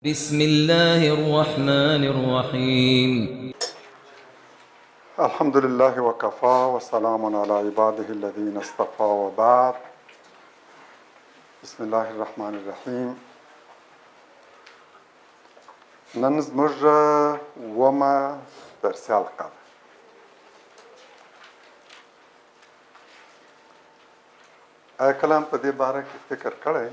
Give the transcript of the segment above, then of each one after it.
بسم الله الرحمن الرحيم. الحمد لله وكفى وسلام على عباده الذين اصطفى وبعد. بسم الله الرحمن الرحیم. نن زموږ اوومه درسي حلقه ده. آیا کله هم په دې باره کې فکر کړی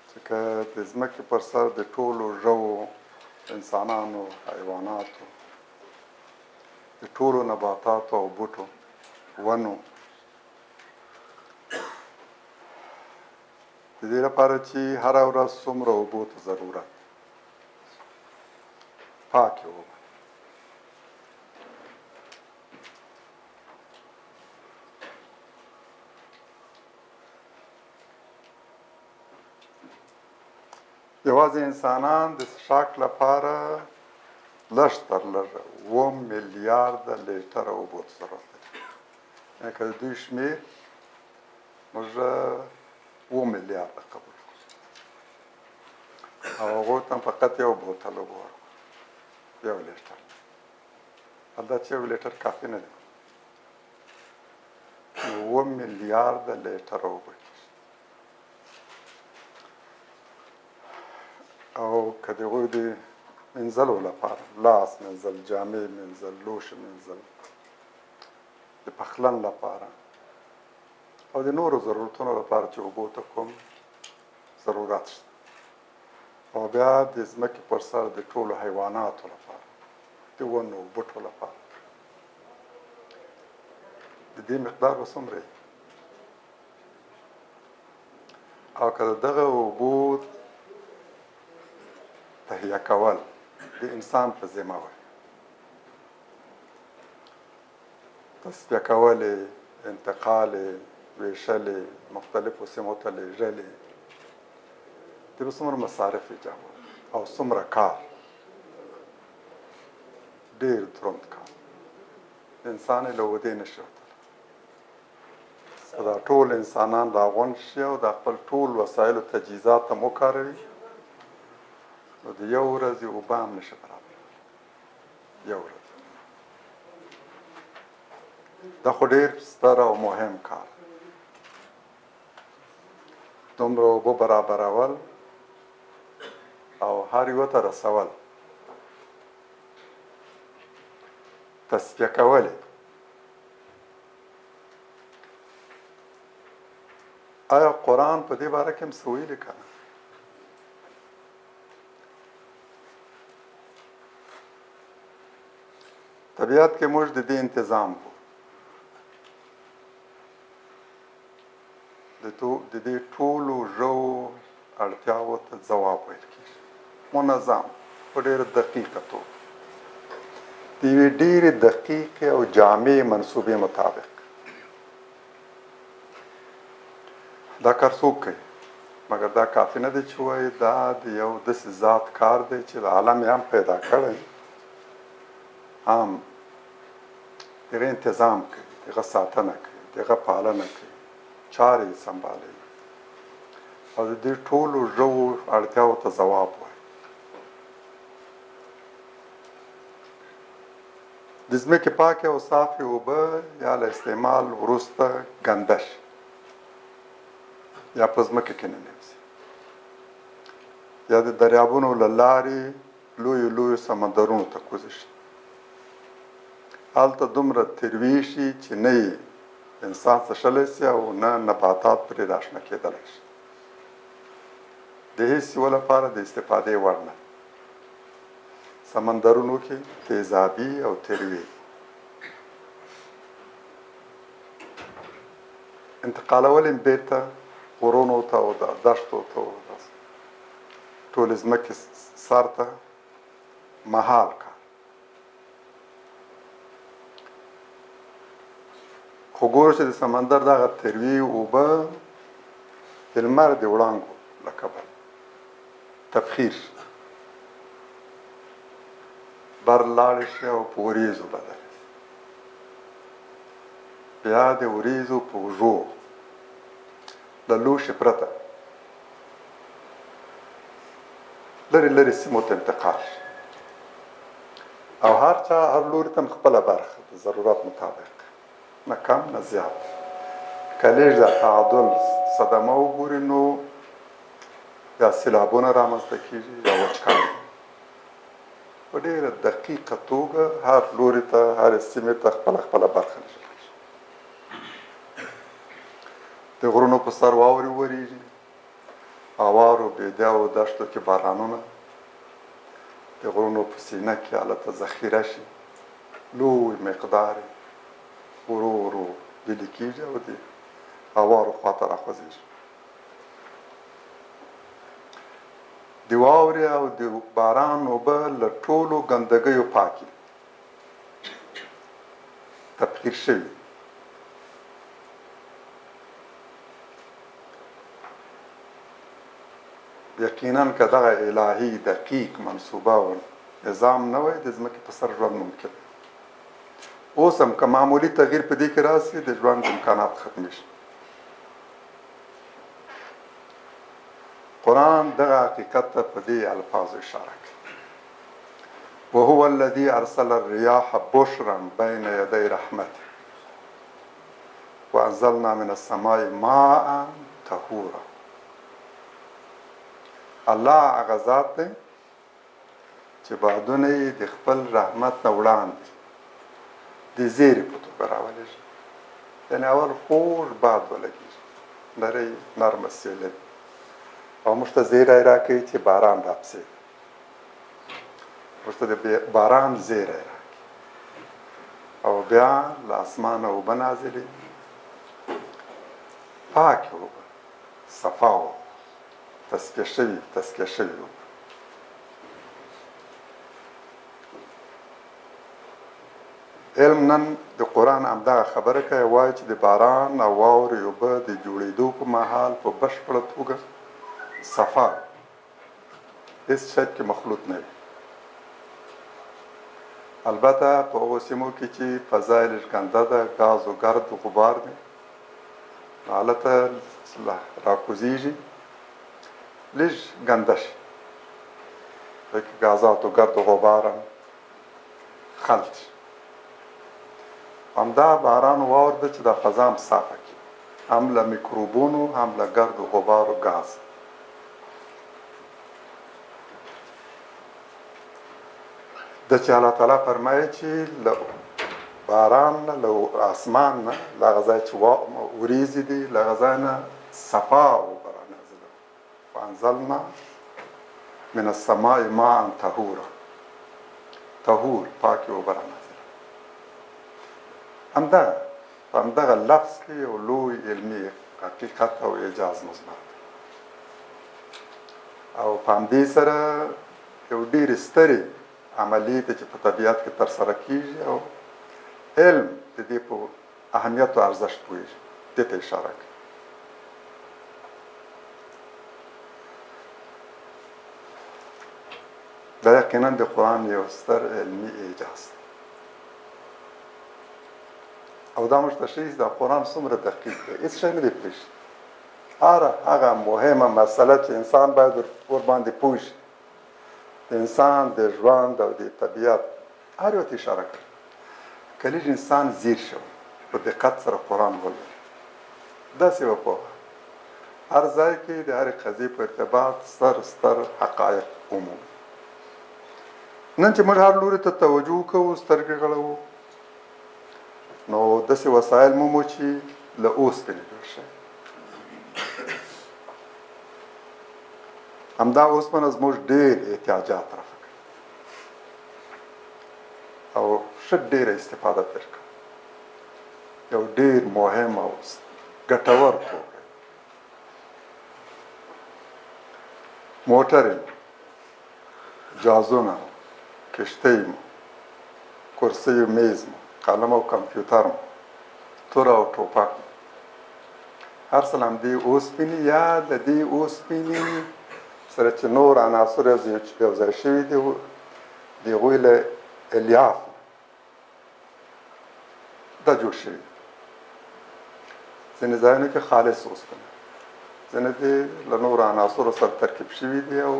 چې که د ځمکې پر سر د ټولو ژوو، انسانانو، حیواناتو، د ټولو نباتاتو او بوټو، ونو، د دې لپاره چې هره ورځ څومره اوبو ته ضرورت، پاکې اوبه، یوازې انسانان د څښاک لپاره لږ تر لږه 7 میلیارده لیټره اوبو ته ضرورت لري. یعنې که د دوی شمېر موږ 7 میلیارده قبول کړو او هغوی ته فقط یو بوتل اوبه ورکړو، 1 لیټر. البته چې 1 لیټر کافي نه دی، 7 میلیارده لیټره اوبه او که د هغوی د مینځلو لپاره، لاس مینځل، جامې مینځل، لوښي مینځل، د پخلن لپاره او د نورو ضرورتونو لپاره چې اوبو ته کوم ضرورت شته، او بیا د ځمکې پر سر د ټولو حیواناتو لپاره، د ونو بوټو لپاره د دې مقدار به څومره وي؟ او که د دغه اوبو تهیه کول د انسان په ذمه وي، تصفیه کولې، انتقالې، ویشلې، مختلفو سیمو ته لیږلې، دې به څومره مصارف ایجابول او څومره کار، ډېر دروند کار، انسان یې له ودې نشي وتلی. که دا ټول انسانان راغونډ شي او دا خپل ټول وسایلو تجهیزات هم وکاروي، نو د یو ورځې اوبه هم نشي برابرولی. یو ورځ دا خو ډېر ستر او مهم کار. دومره اوبه برابرول او هر یوه ته رسول، تصفیه کول. آیا قرآن په دې باره کې هم څه ویلي که نه؟ طبیعت کې موږ د دې انتظام کو، د دې ټولو ژوو اړتیاوو ته ځواب ویل کېږي، منظم، په ډېره دقیقه توګه، د یوې ډېرې دقیقې او جامع منصوبې مطابق. دا کار څوک کوي؟ مګر دا کافي نه دی چې وایي دا د یو داسې ذات کار دی چې د عالم یې هم پیدا کړی، هم دغه انتظام کوي، دغه ساتنه کوي، دغه پالنه کوي، چارې یې سنبالوي او د دې ټولو ژوو اړتیاوو ته ځواب وایي. د ځمکې پاکې او صافې اوبه یا له استعمال وروسته ګنده شي یا په ځمکه کې ننوځي یا د دریابونو له لارې لویو لویو سمندرونو ته کوزې شي، هلته دومره ترویشي چې نه یې انسان څښلی شي او نه نباتات پرې راشنه کېدلی شي، د هېڅ یوه لپاره د استفادې وړ نه. سمندرونو کې تیزابي او تروي انتقالول یې بېرته غرونو ته او دښتو ته او ټولې ځمکې سر ته مهال کار. خو ګوره چې د سمندر دغه تروي اوبه د لمر د وړانګو له کبله تبخیر شي، بر لاړې شي او په وریځو بدلې شي، بیا د وریځو په اوږو له لوښي پرته لرې لرې سیمو ته انتقال شي او هر چا هر لوري ته خپله برخه د ضرورت مطابق نه کم نه زیات که لږ د تعادل صدمه وګوري نو یا سیلابونه رامنځته کېږي یا وچکالي په ډېره دقیقه توګه هر لوري ته هرې سیمې ته خپله برخه لیږل کېږي د غرونو په سر واورې ورېږي هوارو بېدیاوو دښتو کې بارانونه د غرونو په سینه کې هلته ذخیره شي لوی مقدار ورو ورو ویلې کېږي او د هوارو خواته راخوځېږي د واورې او د باران اوبه له ټولو ګندګیو پاکي تبخیر شوي یقینا که دغه الهي دقیق منصوبه او نظام نه وای د ځمکې په سر ژوند ممکن اوس هم که معمولي تغییر په دې کې راسي د ژوند امکانات ختمی شي قرآن دغه حقیقت ته په دې الفاظو اشاره کوي وهو الذي ارسل الرياح بشرا بين يدي رحمته وانزلنا من السماء ماء طهورا الله هغه ذات دی چې بادونه یې د خپل رحمت نه وړاندې د زیرې په توګه راولېږي یعنې اول خوږ باد ولګېږي نرۍ نرمه سیلۍ او موږ ته زیری راکوي چې باران راپسې موږ ته د باران زیری راکوي او بیا له اسمانه اوبه نازلې پاکې اوبه صفا اوبه تسکیه شوي اوبه علم نن د قرآن همدغه خبره کوي وایي چې د باران او واورې اوبه د جوړېدو په مهال په بشپړه توګه صفا هېڅ شک کې مخلوط نه وي البته په هغو سیمو کې چې فضا یې لږ ګنده ده ګاز و ګرد و غبار دی نو هلته راکوزېږي لږ ګنده شي پکې ګازات و ګرد و غبار هم خلط شي همدا باران واور ده چې دا فضا هم صافه کړي هم له میکروبونو هم له ګرد و غبار و ګاز د چې الله تعالی فرمایي چې له باران نه له اسمان نه له هغه ځای چې وریځې دي له هغه ځای نه صفا اوبه رانازلوي وانزلنا من السماء ماء طهورا طهور پاکې اوبه رانازلوي همدغه لفظ کې یو لوی علمي حقیقت او اعجاز مضمر او په همدې سره یو ډېرې سترې عملی ته چې په طبیعت کې ترسره کېږي او علم د دې په اهمیت او ارزښت پوهېږي دې ته اشاره کوي دا یقینا د قرآن یو ستر علمي اعجاز دی او دا موږ ته ښیي دا قرآن څومره دقیق دی هېڅ شی نه دی پرېښي هغه مهمه مسله چې انسان باید ورباندې پوه شي د انسان د ژوند او د طبیعت هر یو ته اشاره کړي که لږ انسان ځیر شو په دقت سره قرآن ولولي داسې وپوهه هر ځای کې د هرې قضیې په ارتباط ستر حقایق عمومي نن چې موږ هر لوري ته توجه کوو سترګې غړوو نو داسې وسایل مومو چې له اوسپنې جوړ شوي همدا اوسپنه زموږ ډېر احتیاجات رفع کوي او ښه ډېره استفاده ترې کوي یو ډېر مهم او ګټور توکی موټرې جهازونه کشتۍ مو کرسۍ و میز مو قلم او کمپیوټر مو توره او ټوپک مو هر څه له همدې اوسپنې یا د دې اوسپنې سره چې نور عناصر یو ځای شوي دي د هغوی له الیاف دا جوړ شوي ځینې ځایونو کې خالص اوسپنه ځینې دې له نورو عناصرو سره ترکیب شوي دي او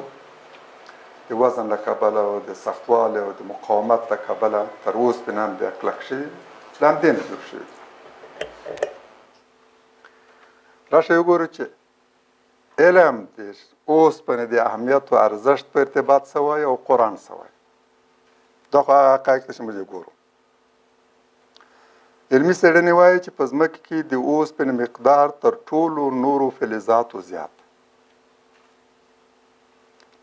د وزن له کبله او د سختوالي او د مقاومت له کبله تر اوسپنې هم بیا کلک شوي له همدې نه جوړ شوي راشئ وګورو چې علم د اوسپنې د اهمیت او ارزښت په ارتباط څه وایي او قرآن څه وایي دا خو هغه حقایق دي چې موږ یې ګورو علمي څېړنې وایي چې په ځمکه کې د اوسپنې مقدار تر ټولو نورو فلزاتو زیات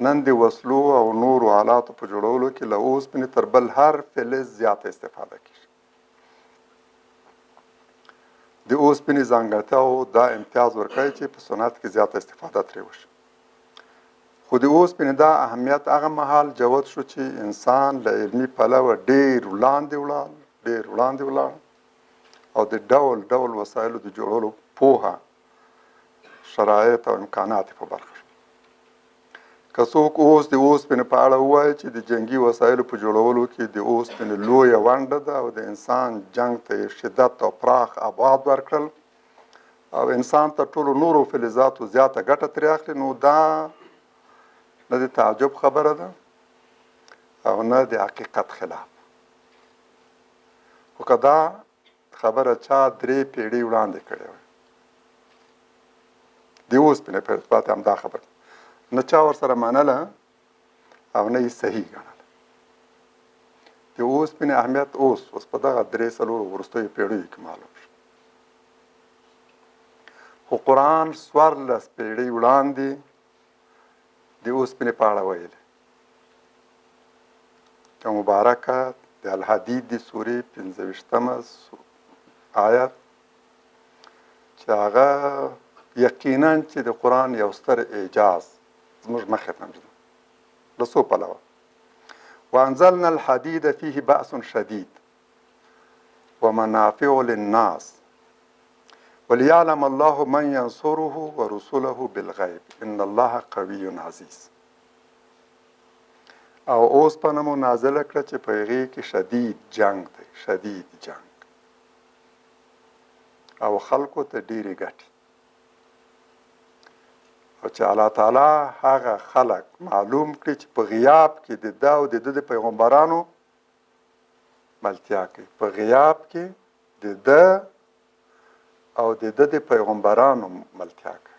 نن د وسلو او نورو آلاتو په جوړولو کې له اوسپنې تر بل هر فلز زیاته استفاده کیږي د اوسپنې ځانګړتیاو دا امتیاز ورکوي چې په صنعت کې زیاته استفاده ترې وشي خو د اوسپنې دا اهمیت هغه مهال جوت شو چې انسان له علمي پلوه ډېر وړاندې ولاړ او د ډول ډول وسایلو د جوړولو پوهه شرایط او امکانات په برخه شو که څوک اوس د اوسپنې په اړه ووایي چې د جنګي وسایلو په جوړولو کې د اوسپنې لویه ونډه ده او د انسان جنګ ته شدت او پراخ ابعاد ورکړل او انسان تر ټولو نورو فلزاتو زیاته ګټه ترې اخلي نو دا نه د تعجب خبره ده او نه د حقیقت خلاف خو که دا خبره چا 3 پیړۍ وړاندې کړې وای د اوسپنې په ارتباط هم دا خبره نه چا ورسره منله او نه یې صحیح ګڼله د اوسپنې اهمیت اوس په دغه 3-4 وروستیو پیړیو کې معلوم شو خو قرآن 14 پیړۍ وړاندې د اوسپنې په اړه ویلي چې مبارکه د الحدید د سورې 15 آیت چې هغه یقینا چې د قرآن یو ستر اعجاز زموږ مخې ته موجود له څو پلوه وانزلنا الحديد فيه بأس شديد ومنافع للناس وليعلم الله من ينصره ورسله بالغيب ان الله قوي عزيز او اوسپنه مو نازله کړه چې په هغې کې شدید جنگ دی شدید جنگ او خلکو ته ډېرې ګټې او چې الله تعالی هغه خلک معلوم کړي چې په غیاب کې د ده او د ده د پیغمبرانو ملتیا کوي په غیاب کې د ده او د ده د پیغمبرانو ملتیا کوي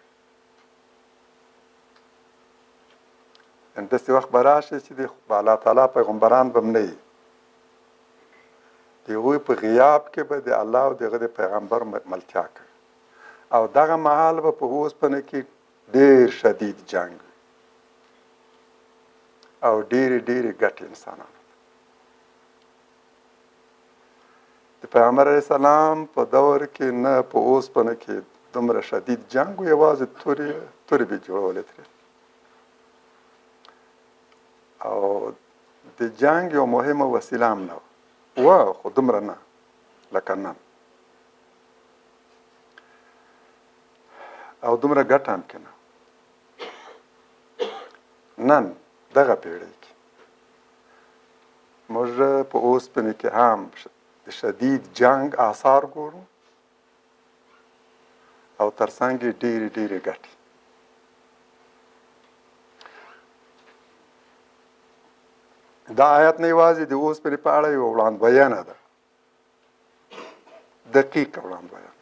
ان داسې وخت به راشي چې د الله تعالی پیغمبران به هم نه وي د هغوی په غیاب کې به د الله او د هغه د پیغمبر ملتیا کوي او دغه مهال به په اوسپنه کې ډېر شدید جنگ او ډېرې ګټې انسانانو د پیغمبر علیه السلام په دور کې نه په اوسپنه کې دومره شدید جنگ و یوازې تورې به جوړولې ترې او د جنگ یو مهمه وسیله هم نه وه خو دومره نه لکه نن او دومره ګټه هم کې نه نن دغه پیړۍ کې موږ په اوسپنې کې هم د شدید جنگ آثار ګورو او ترڅنګ یې ډېرې ګټې دا آیت نه یوازې د اوسپنې په اړه یوه وړاندوینه ده دقیقه وړاندوینه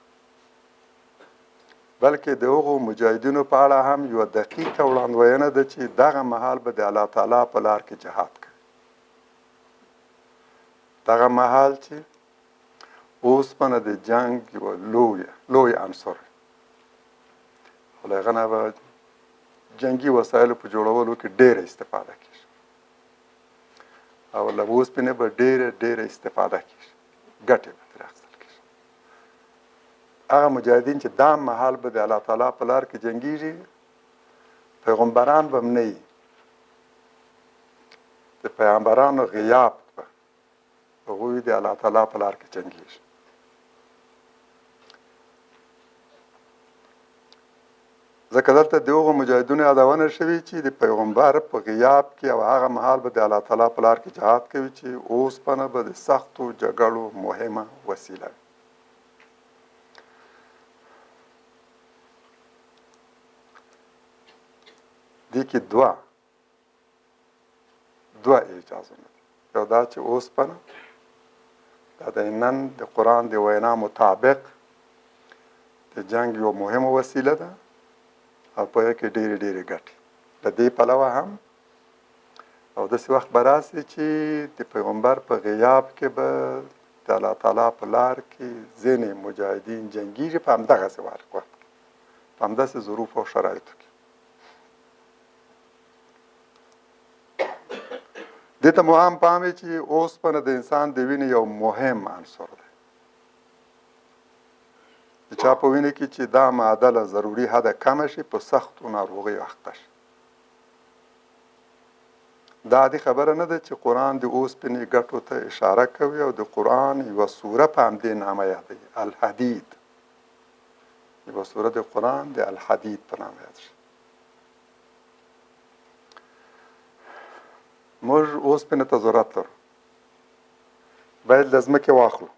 بلکې د هغو مجاهدینو په اړه هم یوه دقیقه وړاندوینه ده چې دغه مهال به د الله تعالی په لار کې جهاد کوي دغه مهال چې اوسپنه د جنگ یوه لوی عنصر او له هغه نه به جنګي وسایلو په جوړولو کې ډېره استفاده کېږي او له اوسپنې به ډېره استفاده کېږي ګټې به ترې اخیستل کېږي هغه مجاهدین چې دا مهال به د الله تعالی په لار کې جنګېږي پیغمبران به هم نه وي د پیغمبرانو غیاب به هغوی د الله تعالی په لار کې جنګېږي ځکه دلته د هغو مجاهدینو یادونه شوې چې د پیغمبر په غیاب کې او هغه مهال به د الله تعالی په لار کې جهاد کوي چې اوسپنه به د سختو جګړو مهمه وسیله وي دې کې دوه دوه اعجازونه دي. یو دا چې اوسپنه دا د نن د قرآن د وینا مطابق د جنگ یو مهمه وسیله ده او په کې ډېرې ډېرې ګټې د دې پلوه هم او داسې وخت به راسي چې د پیغمبر په غیاب کې به د الله تعالی په لار کې ځینې مجاهدین جنګیږي په همدغسې وخت کې په همداسې ظروف او شرایطو کې. دې ته مو هم پام وي چې اوسپنه د انسان د وینې یو مهم عنصر دی. د چا په وینې کې چې دا معده له ضروري حده کمه شي په سختو ناروغیو اخته شي. دا عادي خبره نه ده چې قرآن د اوسپنې ګټو ته اشاره کوي او د قرآن یوه سوره په همدې نامه یادوي، الحدید. یوه سوره د قرآن د الحدید په نامه یاد شي. موږ اوسپنې ته ضرورت لرو، باید له ځمکې واخلو،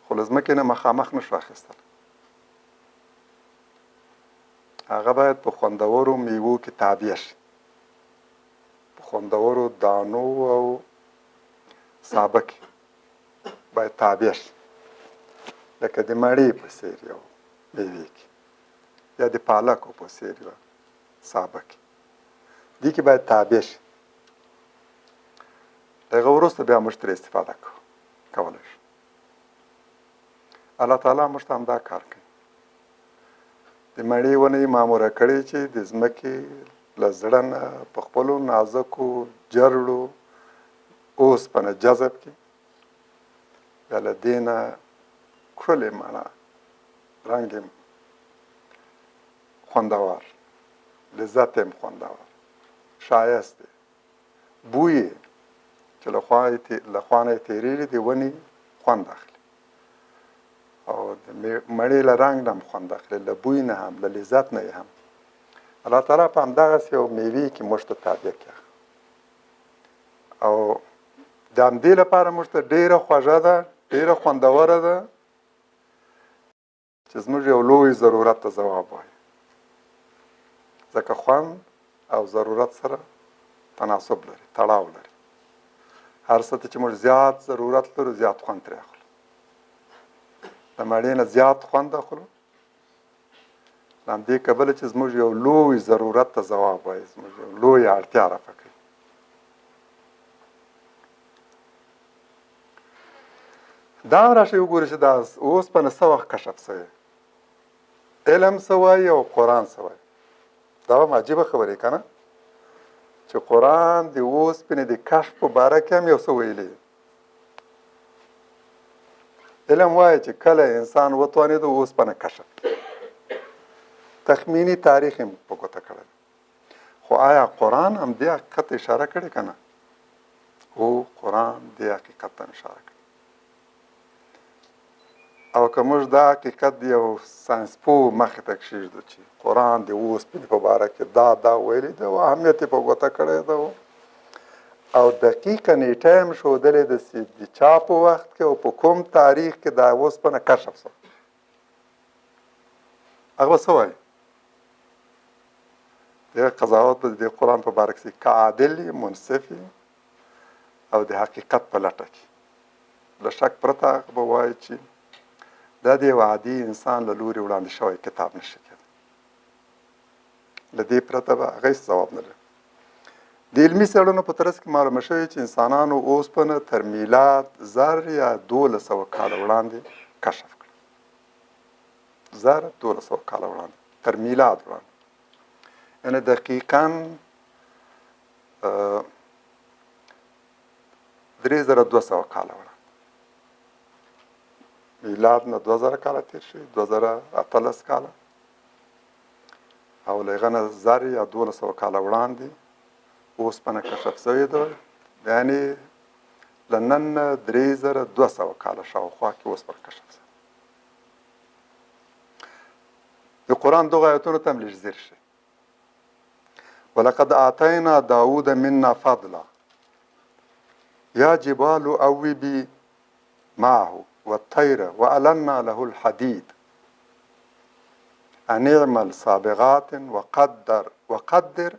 خو له ځمکې نه مخامخ نشو اخیستلی. هغه باید په خوندورو میوو کې تابع شي، په خوندورو دانو او سابه کې باید تابع شي، لکه د مڼې په څېر یو میوې کې یا د پالکو په څېر یو سابه کې، دې کې باید تابع شي. د هغه وروسته بیا موږ ترې استفاده کولی شو. الله تعالی موږ ته همدا کار کوي. د مڼې ونه یې ماموره کړې چې د ځمکې له زړه نه په خپلو نازکو جرړو اوسپنه جذب کړي، بیا له دې نه ښکلې مڼه، رنګ یې خوندور، لذت یې خوندور، ښایست دی، بوی یې چې له خوا نه یې تېرېږي د ونې خوند اخلي، او د مڼې له رنګ نه هم خوند اخلي، له بوی نه هم، له لذت نه هم. الله تعالی په همدغسې یو میوې کې موږ ته تابع کړه او د همدې لپاره موږ ته ډېره خوږه ده، ډېره خوندوره ده چې زموږ یو لوی ضرورت ته ځواب وایي. ځکه خوند او ضرورت سره تناسب لري، تړاو لري. هر څه ته چې موږ زیات ضرورت لرو زیات خوند ترې اخلو، د مڼې نه زیات خوند اخلو، له همدې کبله چې زموږ یو لوی ضرورت ته ځواب وایي، زموږ یو لویه اړتیا رفع کوي. دا راشئ وګورئ چې دا اوسپنه څه وخت کشف شوې، علم څه وایي او قرآن څه وایي. دا هم عجیبه خبرې که نه، چې قرآن د اوسپنې د کشف په باره کې هم یو څه ویلي. علم وایي چې کله انسان وتوانېد اوسپنه کشف، تخمینی تاریخ یې په ګوته کړی، خو آیا قرآن هم دې حقیقت ته اشاره کړې که نه؟ هو، قرآن دې حقیقت ته اشاره کړې. او که موږ دا حقیقت د یو ساینسپوه مخې ته کښېږدو چې قرآن د اوسپنې په باره کې دا ویلي ده او اهمیت یې په ګوته کړی ده او دقیقه نیټه یې هم ښودلې ده چې د چا په وخت کې او په کوم تاریخ کې دا اوسپنه کشف شوه، هغه به څه وایي؟ دغه قضاوت به د قرآن په باره کې که عادل منصف او د حقیقت په لټه کې له شک پرته هغه به وایي چې دا د یو عادي انسان له لوري وړاندې شوی کتاب نشي کېدی. له دې پرته به هغه هېڅ ځواب نه لري. د علمي څېړنو په ترڅ کې معلومه شوې چې انسانانو اوسپنه تر میلاد 1000 یا 1200 کاله وړاندې کشف کړه. 1200 کاله وړاندې، تر میلاد وړاندې، یعنې دقیقاً 3200 کاله وړاندې. میلاد نه 2000 کاله تیر شوي، 2018 کاله، او له هغه نه 1000 یا 1200 کاله وړاندې اوسپنه کشف شوې ده، یعنې له نن نه 3200 کاله شاوخوا کې اوسپنه کشف شوې. د قرآن دغو آیتونو ته هم لږ ځیر شي. ولقد آتینا داود منا فضلا یا جبال اوبی معه والطير وألنا له الحديد أن اعمل سابغات وقدر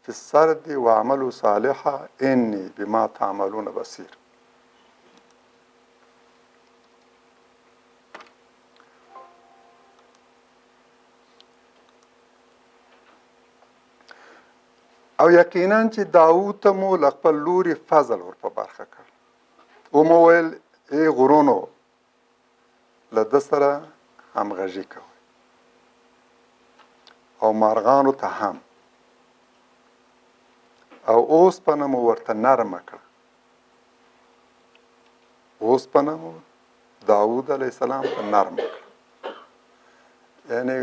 فی السرد واعملوا صالحا انی بما تعملون بصیر. او یقینا چې داود ته مو له خپل لوري فضل ور په برخه کړ. ومو ویل ای غرونو له ده سره همغږي کوئ او مارغانو ته هم، او اوسپنه مو ورته نرمه کړه. اوسپنه مو داود علیه السلام ته نرمه کړه، یعنی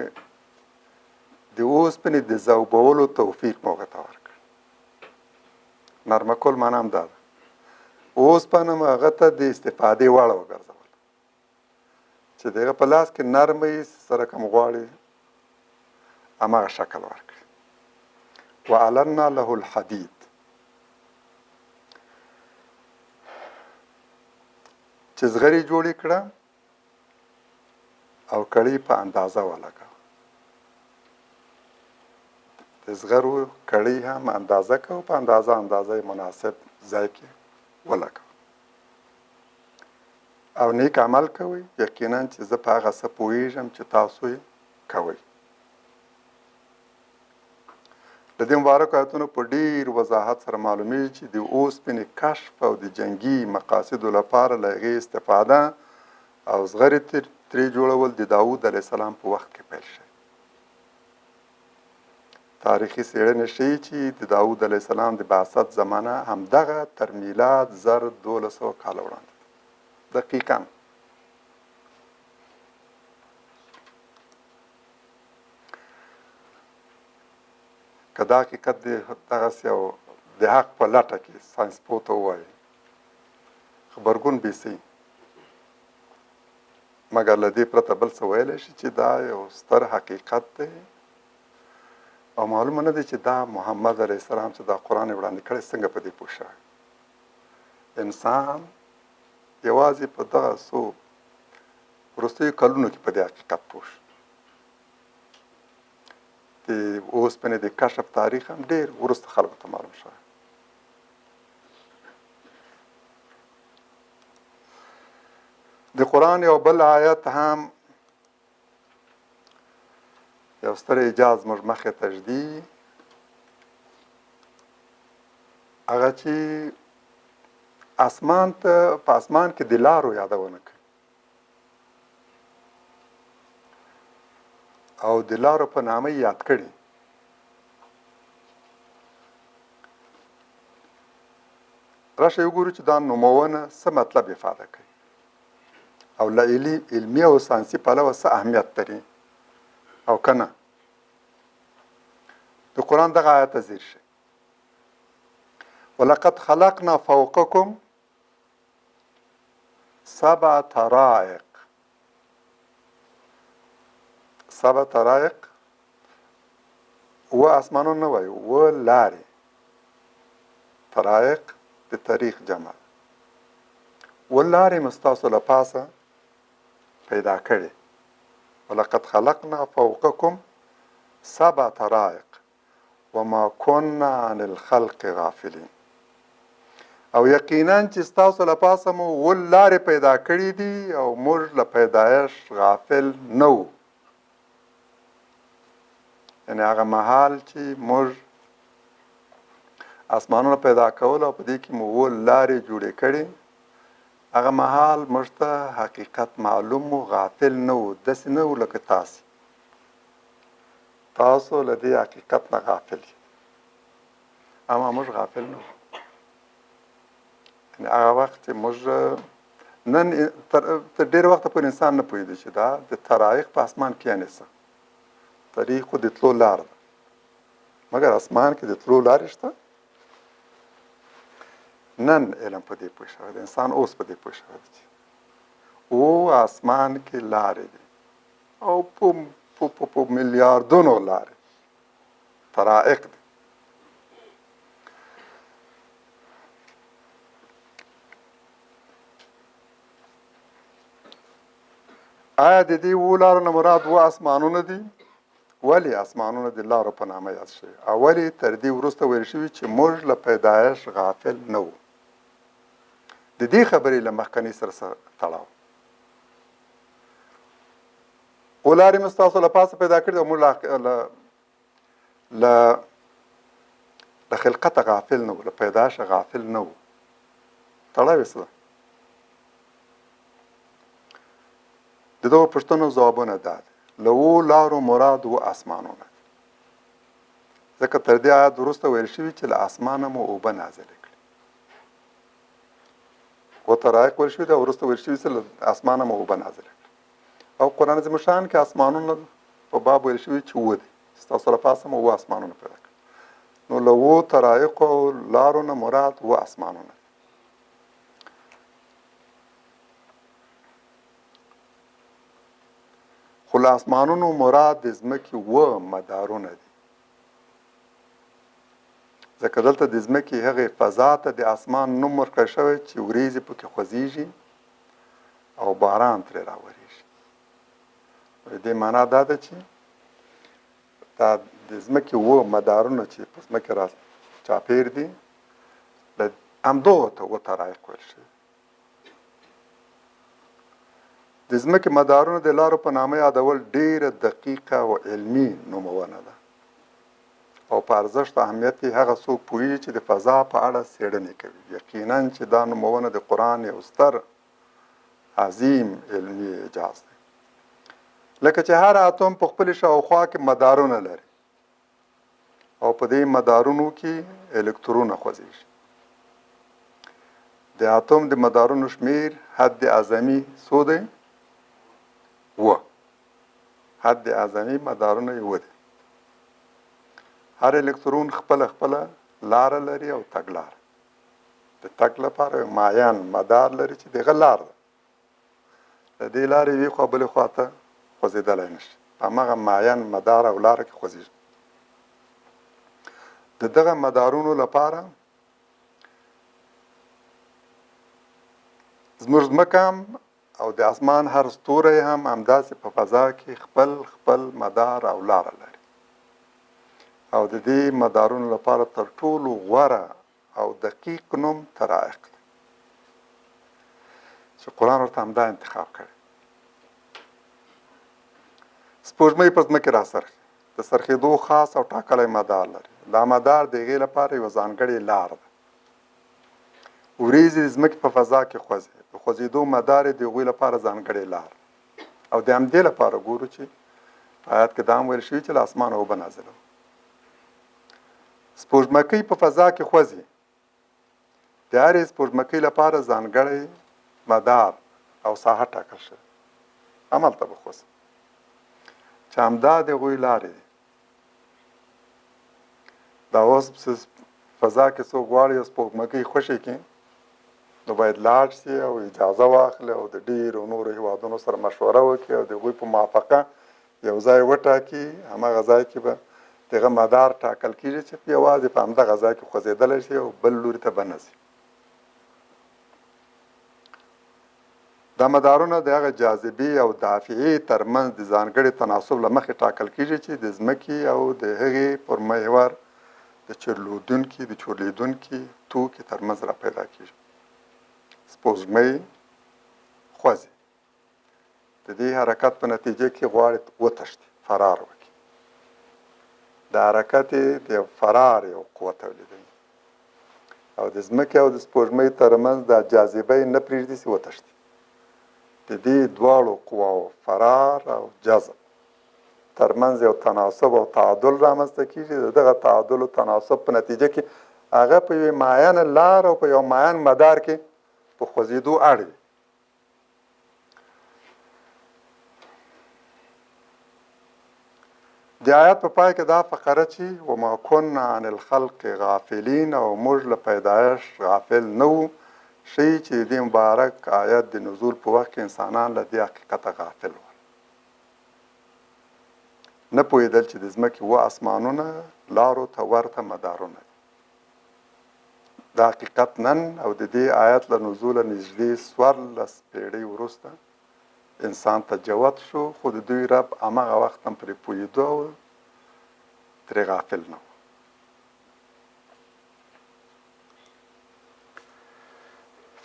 د اوسپنې د ذوبولو توفیق مو هغه ته ورکړ. نرمه کول معنا هم دا ده، اوسپنه مو هغه ته د استفادې وړ وګرځول چې د هغه په لاس کې نرمه یې سره کوم غواړي هماغه شکل ورکړي. وعلنا له الحدید، چې زغرې جوړې کړه او کړۍ په اندازه ولګوه. د زغرو کړۍ هم اندازه کوه، په اندازه مناسب ځای کې ولګوه او نیک عمل کوئ، یقینا چې زه په هغه څه پوهېږم چې تاسو یې کوئ. د دې مبارکو آیتونو په ډېر وضاحت سره معلومیږي چې د اوسپنې کشف او د جنګي مقاصدو لپاره له هغې استفاده او زغرې ترې جوړول د داود علیه السلام په وخت کې پیل شوی. تاریخي څېړنې ښیي چې د داود علیه السلام د بعثت زمانه همدغه تر میلاد 1200 کاله وړاندې دقیقاً. که دا حقیقت دی دغسې او د حق په لټه کې ساینسپو ته ووایي خبرګون بیسي، مګر له دې پرته بل څه ویلی شي چې دا یو ستر حقیقت دی او معلومه نه دی چې دا محمد علیه السلام چې دا قرآن یې وړاندې کړی څنګه په دې پوه شوی. انسان یوازې په دغه څو وروستیو کلونو کې په دې حقیقت پوه شو. د اوسپنې د کشف تاریخ هم ډېر وروسته خلکو ته معلوم شوی. د قرآن یو بل آیت هم یو ستر ایجاز موږ مخې ته ږدي، هغه چې اسمان ته په اسمان کې د لارو یادونه کوي او د لارو په نامه یاد کړي. راشه وګورو چې دا نومونه څه مطلب افاده کوي او له علمي او ساینسي پلوه څه اهمیت لري او که نه. د قرآن دغه آیت ځیر شي، ولقد خلقنا فوقکم 7 طرائق. 7 طرائق و اسمانون نه وایو، و لارې. طرائق د طریق جمع، و لارې مو ستاسو له پاسه پیدا کړې. ولقد خلقنا فوقکم 7 طرائق وما كنا عن الخلق غافلین. او یقینا چې ستاسو له پاسه مو ول لارې پیدا کړي دي او موږ له پیدایش غافل نه وو. یعنې هغه مهال چې موږ اسمانونه پیدا کول او په دې کې مو ول لارې جوړې کړي، هغه مهال موږ ته حقیقت معلوم و، غافل نه وو. داسې نه وو لکه تاسو له دې حقیقت نه غافل یې، اما موږ غافل نه وو. یعنې هغه وخت چې موږ نن تر ډېر وخته پورې انسان نه پوهېده چې دا د طرایق په اسمان کې یعنې څه. طریق خو د تلو لار ده، مګر اسمان کې د تلو لارې شته. نن علم په دې پوه شوی دی، انسان اوس په دې پوه شوی دی چې او اسمان کې لارې دي او په میلیاردونو لارې طرائق دي. آیا د دې 7 لارو نه مراد 7 اسمانونه دي ولې اسمانونه د لارو په نامه یاد شوي او ولې تر دې وروسته ویل شوي چې موږ له پیدایش غافل نه وو. د دې خبرې له مخکنۍ سره تړاو. ولارې مو ستاسو له پاسه پیدا کړي او موږ له خلقته غافل نه وو، له پیدایشه غافل نه وو. تړاو یې څه ده؟ د دغو پوښتنو ځوابونه دا دي. له اوو لارو مراد اووه اسمانونه، ځکه تر دې آیات وروسته ویل شوي چې له اسمانه مو اوبه نازلې کړي. اووه طرایق ویل شوي دي او وروسته ویل شوي چې له اسمانه مو اوبه نازلې کړي. او قرآن عظیم الشان کې اسمانونه په باب ویل شوي چې اووه دي، ستاسو له پاسه مو اووه اسمانونه پیدا کړي. نو له اووه طرایقو او لارو نه مراد اووه اسمانونه. خو له اسمانونو مراد د ځمکې اووه مدارونه دي، ځکه دلته د ځمکې هغې فضا ته د اسمان نوم ورکړی شوی چې وریځې پکې خوځېږي او باران ترې راورېږي. د دې معنا دا ده چې دا د ځمکې اووه مدارونه چې په ځمکې را چاپېر دي، له همدغو ته اووه طرایق ویل شوي. د ځمکې مدارونه د لارو په نامه یادول ډېره دقیقه او علمي نومونه ده او په ارزښت اهمیت یې هغه څوک پوهېږي چې د فضا په اړه څېړنې کوي. یقینا چې دا نومونه د قرآن یو ستر عظیم علمي اعجاز دی. لکه چې هر اتوم په خپلې شاوخوا کې مدارونه لري او په دې مدارونو کې الکترونه خوځېږي. د اتوم د مدارونو شمیر حد اعظمي څو دی؟ اووه. حد اعظمي مدارونه یې اووه دي. هر الکترون خپله لاره لري او تګلاره. د تګ لپاره یو معین مدار لري چې دغه لار ده. د دې لارې یوې خوا بلې خوا ته خوځېدلی نه شي، په هماغه معین مدار او لاره کې خوځېږي. د دغه مدارونو لپاره زموږ ځمکه هم او د اسمان هر ستوری هم همداسې په فضا کې خپل مدار او لاره لري. او د دې مدارونو لپاره تر ټولو غوره او دقیق نوم طرایق دی چې قرآن ورته همدا انتخاب کړی. سپوږمۍ په ځمکې راڅرخي، د څرخېدو خاص او ټاکلی مدار لري. دا مدار د هغې لپاره یوه ځانګړې لار ده. وریځې د ځمکې په فضا کې خوځي، د خوځېدو مدار یې د هغوی لپاره ځانګړې لار. او د همدې لپاره ګورو چې په آیات کې دا هم ویل شوي چې له اسمانه اوبه نازلوي. سپوږمکۍ په فضا کې خوځي، د هرې سپوږمکۍ لپاره ځانګړی مدار او ساحه ټاکل شوی، همالته به خوځي چې همدا د هغوی لارې دي. دا اوس فضا کې څوک غواړي یو سپوږمکۍ خوشي کړي نو باید لاړ شي او اجازه واخلي او د ډېرو نورو هیوادونو سره مشوره وکړي او د هغوی په موافقه یو ځای وټاکي. هماغه ځای کې به دغه مدار ټاکل کېږي چې یوازې په همدغه ځای کې خوځېدلی شي او بل لوري ته به نه ځي. دا مدارونه د هغه جاذبې او دافعې ترمنځ د ځانګړي تناسب له مخې ټاکل کېږي چې د ځمکې او د هغې پر محور د چورلیدونکي توکي ترمنځ را پیدا کېږي. سپوږمۍ خوځي، د دې حرکت په نتیجه کې غواړي وتښتي، فرار وکړي. د حرکت یې د فرار یو قوت تولیدوي او د ځمکې او د سپوږمۍ ترمنځ دا جاذبه یې نه پرېږدي چې وتښتي. د دې دواړو قواو فرار او جذب ترمنځ یو تناسب او تعادل رامنځته کېږي. د دغه تعادل او تناسب په نتیجه کې هغه په یوې معینه لار او په یو معین مدار کې په خوځېدو اړ وي. د آیات په پای کې دا فقره چې وما كنا عن الخلق غافلین او موږ له پیدایش غافل نه وو، ښیي چې د دې مبارک آیت د نزول په وخت کې انسانان له دې حقیقته غافل ول. نه پوهېدل چې د ځمکې اووه اسمانونه لارو ته ورته مدارونه دي. دا حقیقت نن او د دې آیت له نزوله نږدې 14 پېړۍ وروسته انسان ته جوت شو، خو د دوی رب هماغه وخت هم پرې پوهېدو او ترې غافل نه و.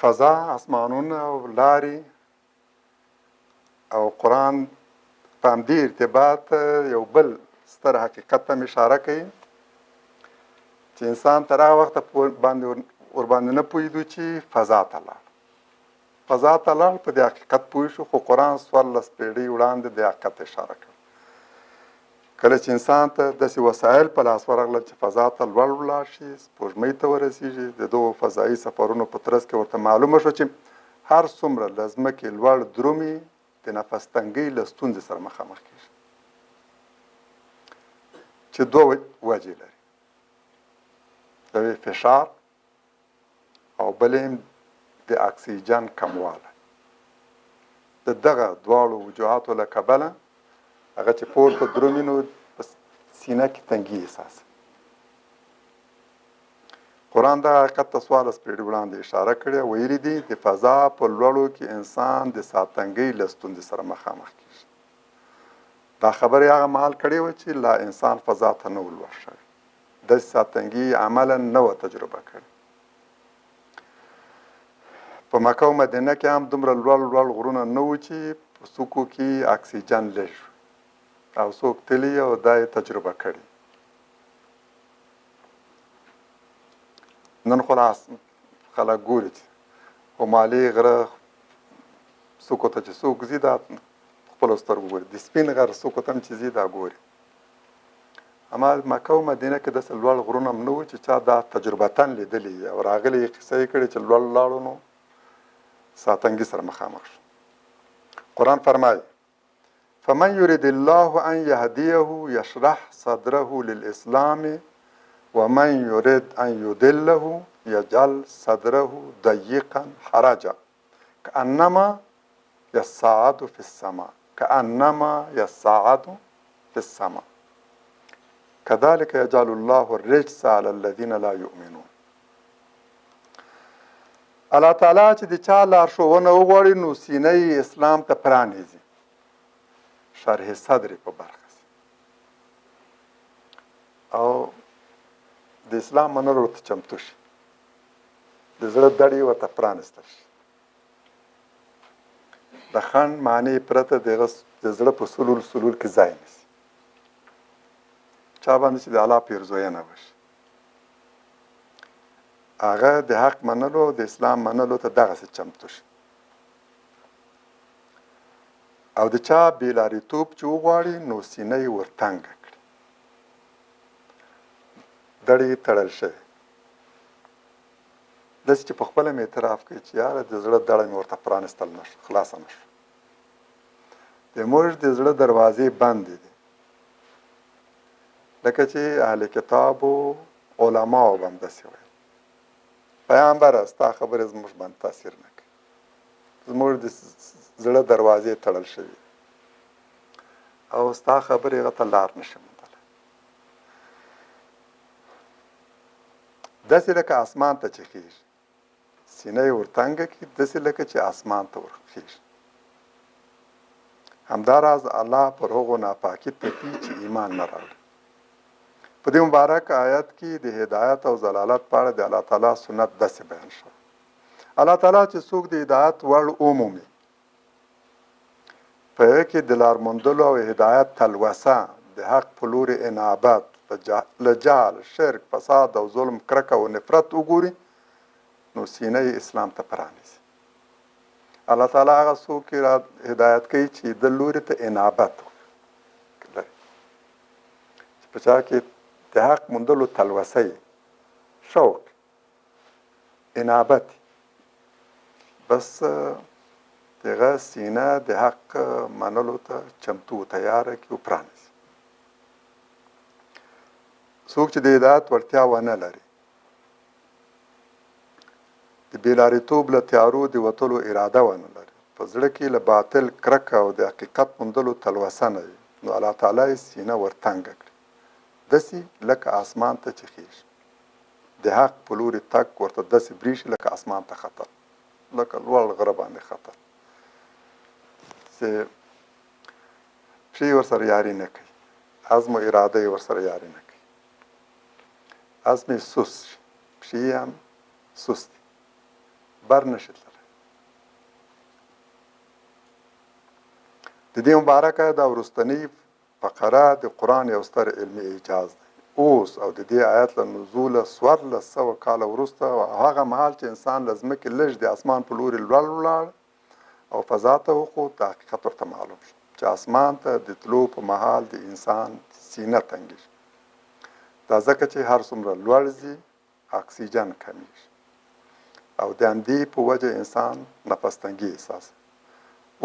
فضا، اسمانونه او لارې او قرآن په همدې ارتباط یو بل ستر حقیقت ته اشاره کوي چې انسان تر هغه وخته ورباندې نه پوهېدو چې فضا ته لاړ. فضا ته لاړ، په دې حقیقت پوه شو، خو قرآن 14 پېړۍ وړاندې د حقیقت اشاره کوي. کله چې انسان ته داسې وسایل په لاس ورغله چې فضا ته لوړ ولاړ شي، سپوږمۍ ته ورسېږي، د دغو فضایي سفرونو په ترڅ کې ورته معلومه شو چې هر څومره له ځمکې لوړ درومي د نفس تنګۍ له ستونزې سره مخامخ کېږي، چې دوه وجې لري. یوې فشار او بلې د اکسیجن کموالی. د دغه دواړو وجوهاتو له کبله هغه چې پورته درومي نو په سینه کې تنګي احساس. قرآن دغه حقیقت ته 14 پېړۍ وړاندې اشاره کړې، ویلي دي د فضا په لوړو کې انسان د ساتنګۍ له ستونزې سره مخامخ کېږي. دا خبرې هغه مهال کړې وه چې لا انسان فضا ته نه و لوړ شوی، داسې ساتنګي عملا نه وه تجربه کړې. په مکه او مدینه کې هم دومره لوړ لوړ غرونه نه وو چې په څوکو کې اکسیجن لږ او څوک تلي او دا یې تجربه کړي. نن خلاص خلک ګوري چې همالې غره څوکو ته چې څوک ځي دا خپلو سترګو ګوري، د سپین غر څوکو ته هم چې ځي دا ګوري. اما مکه او مدینه کې داسې لوړ غرونه هم نه وو چې چا دا تجربتاً لیدلي او راغلي یې قصه یې کړې چې لوړ لاړو نو ساتنګي سره مخامخ شو. قرآن فرمایي: فمن يريد الله ان يهديه يشرح صدره للاسلام ومن يريد ان يضله يجعل صدره ضيقا حرجا كأنما يصعد في السماء كذلك يجعل الله الرجس على الذين لا يؤمنون. الله تعالی چې د چا لارښوونه وغواړي نو سینه یې اسلام ته پرانیزي، شرح صدر په برخه سي او د اسلام منلو ورته چمتو شي، د زړه دړې ورته پرانیستل شي. د خنډ معنی پرته د زړه په سلول کې ځای نیسي، چا باندې چې د الله پیرزوینه وشي، هغه د حق منلو د اسلام منلو ته دغسې چمتو شي. او د چا بېلاریتوب چې وغواړي نو سینه یې ورتنګه کړي، دړې یې تړل شوې، داسې چې په خپله مې اعتراف کوي چې یاره د زړه دړه مې ورته پرانیستل نه شو، خلاصه نه شو. زموږ د زړه دروازې بندې دي، لکه چې اهل کتابو علماو به هم داسې ویل: پیغمبره ستا خبرې زموږ باندې تاثیر نه کوي، زموږ د زړه دروازې تړل شوي او ستا خبرې هغه ته لار نشي موندلی. داسې لکه اسمان ته چې خیږي، سینه یې ورتنګه کړي، داسې لکه چې اسمان ته ورخیږي. همداراز الله پر هغو ناپاکي تپي چې ایمان نه راوړي. په دې مبارک آیت کې د هدایت او ضلالت په اړه د الله تعالی سنت داسې بیان شو. الله تعالی چې څوک د هدایت وړ ومومي، په هغه کې د لار موندلو او هدایت تلوسه، د حق په لوري انابت، له جهل، شرک، فساد او ظلم، کرکه او نفرت وګوري نو سینه یې اسلام ته پرانیزي. الله تعالی هغه څوک هدایت کوي چې د لوري ته انابت لري، چې په چا کې د حق موندلو تلوسه یې، شوق، انابت، بس دغه سینه د حق منلو ته چمتو تیاره کړي او پرانیزي. څوک چې د هدایت وړتیا ونه لري، د بېلاریتوب له تیارو د وتلو اراده ونه لري، په زړه کې له باطل کرکه او د حقیقت موندلو تلوسه نه وي، نو الله تعالی یې سینه ورتنګه کړي، داسې لکه اسمان ته چې خیږي. د حق په لوري تګ ورته داسې بریښي لکه اسمان ته ختل، لکه لوړ غره باندې ختل، چې پښې ورسره یاري نه کوي، عزم و اراده یې ورسره یاري نه کوي. عظم یې سست شي، پښې یې هم سست دي، بر نشي تللی. د دې مبارکه دا وروستنۍ فقره د قرآن یو ستر علمي اعجاز دی. اوس او د دې آیت له نزوله 1400 کاله وروسته او هغه مهال چې انسان له ځمکې لږ د اسمان په لوري لوړ ولاړ او فضا ته وخوت، د حقیقت ورته معلوم شو چې اسمان ته د تلو په مهال د انسان سینه تنګېږي. دا ځکه چې هر څومره لوړ ځي اکسیجن کمیږي او د همدې په وجه انسان نفس تنګي احساس.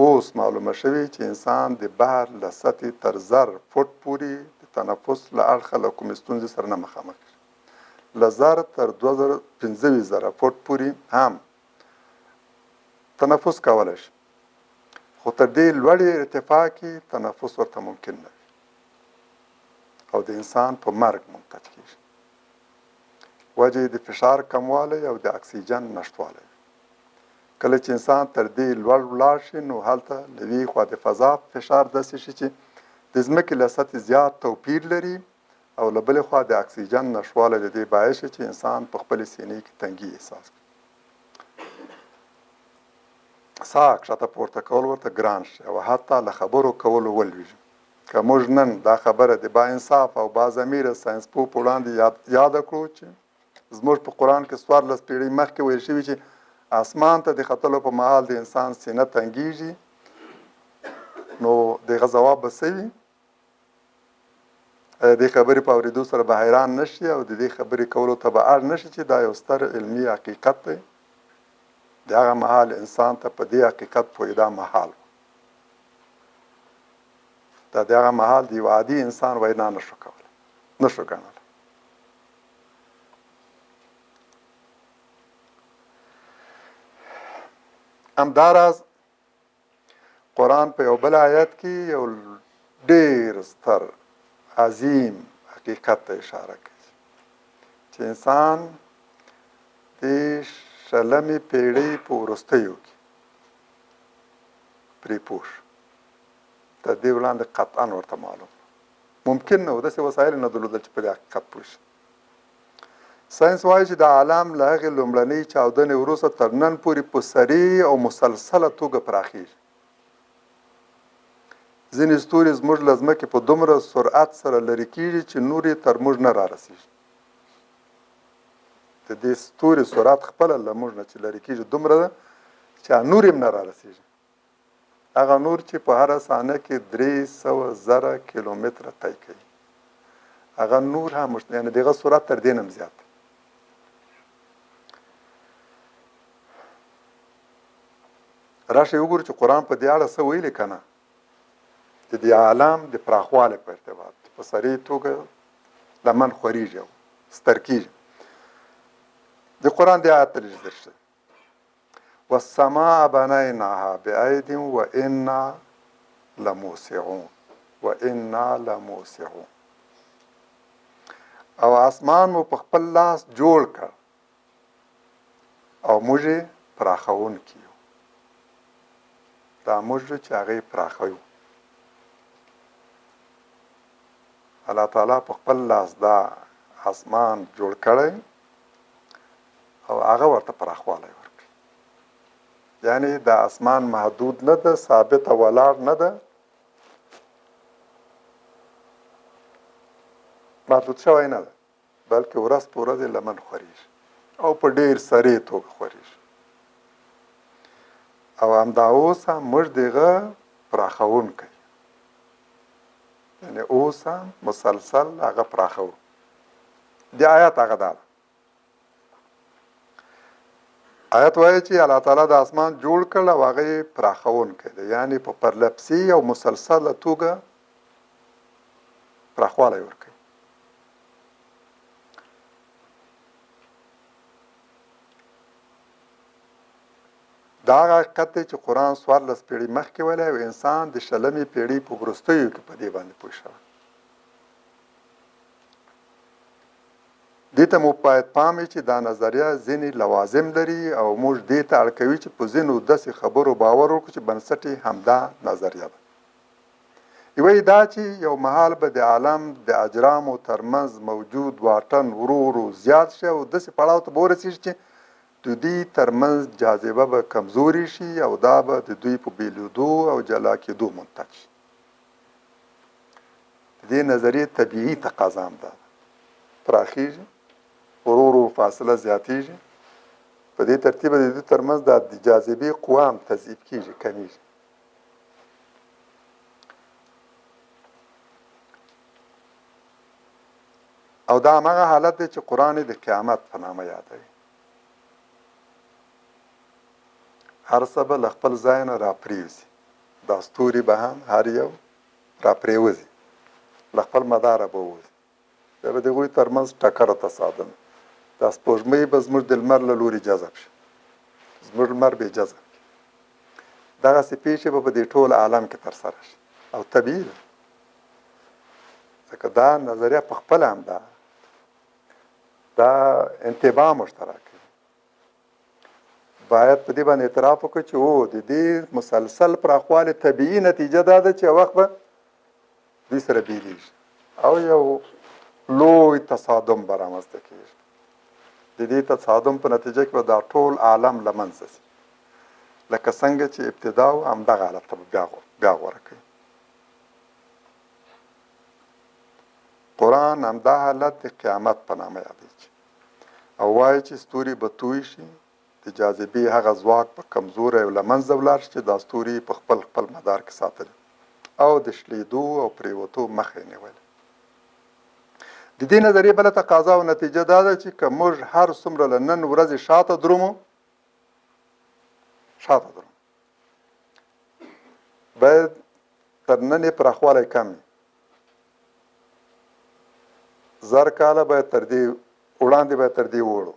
اوس معلومه شوي چې انسان د بحر له سطحې تر 1000 فوټ پورې د تنفس له اړخه له کومې ستونزې سره نه مخامخ کېږي. له 1000 تر 25,000 فوټ پورې هم تنفس کولی شي، خو تر دې لوړې ارتفاع کې تنفس ورته ممکن نه وي او د انسان په مرګ منتج کېږي. وجه د فشار کموالی او د اکسیجن نشتوالی. کله چې انسان تر دې لوړ ولاړ شي نو هلته له یوې خوا د فضا فشار داسې شي چې د ځمکې له سطحې زیات توپیر لري او له بلې خوا د اکسیجن نشتوالی د دې باعث شي چې انسان په خپلې سینې کې تنګي احساس کړي. ساه کښته پورته کول ورته ګران شي او حتی له خبرو کولو ولویږي. که موږ نن دا خبره د با انصاف او با ضمیره ساینسپوه په وړاندې یاده کړو چې زموږ په قرآن کې 14 پیړۍ مخکې ویل شوي چې اسمان ته د ختلو په مهال د انسان سینه تنګېږي، نو دغه ځواب به څه وي؟ دې خبرې په اورېدو سره به حیران نه شي او د دې خبرې کولو ته به اړ نه شي چې دا یو ستر علمي حقیقت دی. د هغه مهال انسان ته په دې حقیقت پوهېدا محال و. دا د هغه مهال د یو عادي انسان وینا نه شو کولی، نه شو ګڼلی. همداراز قرآن په یو بل آیت کې یو ډېر ستر عظیم حقیقت ته اشاره کوي چې انسان د 20مې پیړۍ په وروستیو کې پرې پوه شو. تر دې وړاندې قطعا ورته معلوم ممکن نه و، داسې وسایل نه درلودل چې په دې حقیقت پوه شي. ساینس وایي چې د عالم له هغې لومړنۍ چاودنې وروسته تر نن پورې په سریع او مسلسله توګه پراخېږي. ځینې ستوري زموږ له ځمکې په دومره سرعت سره لرې کېږي چې نور یې تر موږ نه رارسېږي. د دې ستوري سرعت خپله له موږ نه چې لرې کېږي دومره ده چې نور یې هم نه رارسېږي. هغه نور چې په هره ثانیه کې 300,000 کیلومتره طی کوي، هغه نور هم یعنې دغه سرعت تر دې نه هم زیات. راشئ وګورو چې قرآن په دې اړه څه ویلي که نه، د دې عالم د پراخوالي په ارتباط په سریع توګه لمن خورېږي او ستر کېږي. د قرآن د آیت ته ذکر شوی والسماء بنیناها بأید وإنا لموسعون وإنا لموسعون. او اسمان مو په خپل لاس جوړ کړ او موږ یې پراخوونکي یو. دا موږ چې هغه یې پراخوو. الله تعالی په خپل لاس دا اسمان جوړ کړی او هغه ورته پراخوالی ورکړي. یعنی دا اسمان محدود نه ده، ثابت ولاړ نه ده، محدود شوی نه ده، بلکې ورځ په ورځ یې لمن خورېږي او په ډېر سریع توګه خورېږي. او همدا اوس هم موږ دغه پراخوونکی، یعنی اوس هم مسلسل هغه پراخو. د آیت هغه دا ده، آیت وایي چې الله تعالی د اسمان جوړ کړ او هغه یې پراخوونکی دی، یعنی په پرلپسې او مسلسله توګه پراخوالی ورکوي. دا هغه حقیقت دی چې قرآن 14 پیړۍ مخکې ویلی او انسان د 20مې پیړۍ په وروستیو کې په دې باندې پوه شوی. دې ته مو باید پام وي چې دا نظریه ځینې لوازم لري او موږ دې ته اړ کوي چې په ځینو داسې خبرو باور وکړو چې بنسټ یې همدا نظریه ده. یوه دا چې یو مهال به د عالم د اجرامو ترمنځ موجود واټن ورو ورو زیات شي او داسې پړاو ته به ورسېږي چې د دوی ترمنځ جاذبه به کمزوري شي او دا به د دوی په بېلېدو او جلا کېدو منتج شي. د دې نظریې طبیعي تقاضا هم دا ده، پراخېږي، ورو ورو فاصله زیاتېږي، په دې ترتیب د دوی ترمنځ د جاذبې قوه هم تضعیف کېږي، کمیږي. او دا همغه حالت دی چې قرآن د قیامت په نامه یادوي. هر څه به له خپل ځای نه راپرېوځي، دا ستوري به هم هر یو راپرېوځي، له خپل مداره به ووځي، بیا به د هغوی ترمنځ ټکر او تصادم، دا سپوږمۍ به زموږ د لمر له لوري جذب شي، زموږ لمر به یې جذب کړي. دغسې پېښې به په دې ټول عالم کې ترسره شي او طبیعي ده، ځکه دا نظریه په خپله هم دا انتباه مشترک دی. باید په دې باندې اعتراف وکړو چې د دې مسلسل پراخوالي طبیعي نتیجه دا ده چې وخت به دوی سره بیلیږي او یو لوی تصادم به رامنځته کېږي. د دې تصادم په نتیجه کې به دا ټول عالم له منځه ځي، لکه څنګه چې ابتدا و همدغه حالت ته به بیا غوره کوي. قرآن همدا حالت د قیامت په نامه یادوي او وایي چې ستوري به توی شي، د جاذبې هغه ځواک به کمزوری او له منځه ولاړ شي چې دا ستوري په خپل مدار کې ساتلي او د شلېدو او پرېوتو مخه یې نیولې. د دې نظریې بله تقاضا او نتیجه دا ده چې که موږ هر څومره له نن ورځې شاته درومو باید تر نن یې پراخوالی کم وي. 1000 کاله باید تر دې وړاندې باید تر دې ووړو،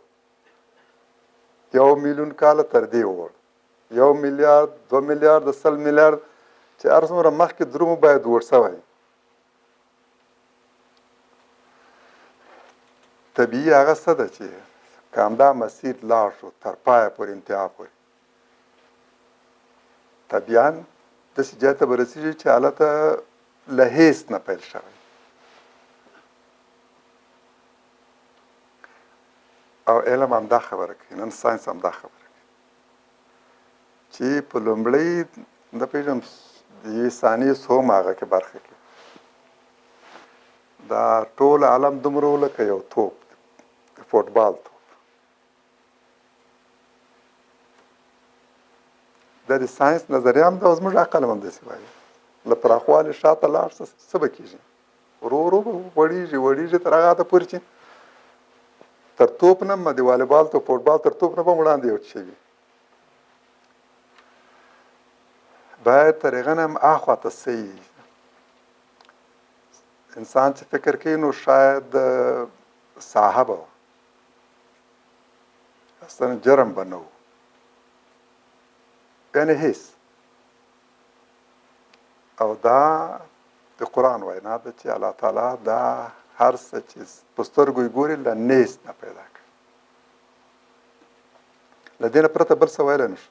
1 میلیون کاله تر دې ووړ، 1 میلیارد 2 میلیارد 100 میلیارد چې هر څومره مخکې درومو باید وړ سوی. طبیعي هغه څه ده چې که همدا مسیر لاړ شو تر پایه پورې انتها پورې، طبیعا داسې ځای ته به رسېږي چې هلته له هیڅ نه پیل شوی او علم همدا خبره کوي، نن ساینس همدا خبره کوي چې په لومړۍ نه پېژنم د ثانیې سوم هغه کې برخه کې دا ټول عالم دومره لکه یو توپ، د فوټبال توپ. دا د ساینس نظریه هم ده، زموږ عقل هم همداسې وایي، له پراخوالي شاته لاړ څه به کېږي، ورو ورو به وړېږي تر هغه حده پورې چې تر توپ نه د والیبال تو فوټبال تر توپ نه به وړاندې یو شي وي. باید تر هغه نه هم اخواته څه انسان چې فکر کوي نو شاید ساحه به اصلا جرم به نه و، یعنې هیڅ. او دا د قرآن وینا ده چې الله تعالی دا هر څه چې په سترګو یې ګوري له نیست نه پیدا کړي، له دې نه پرته بل څه ویلی نه شو.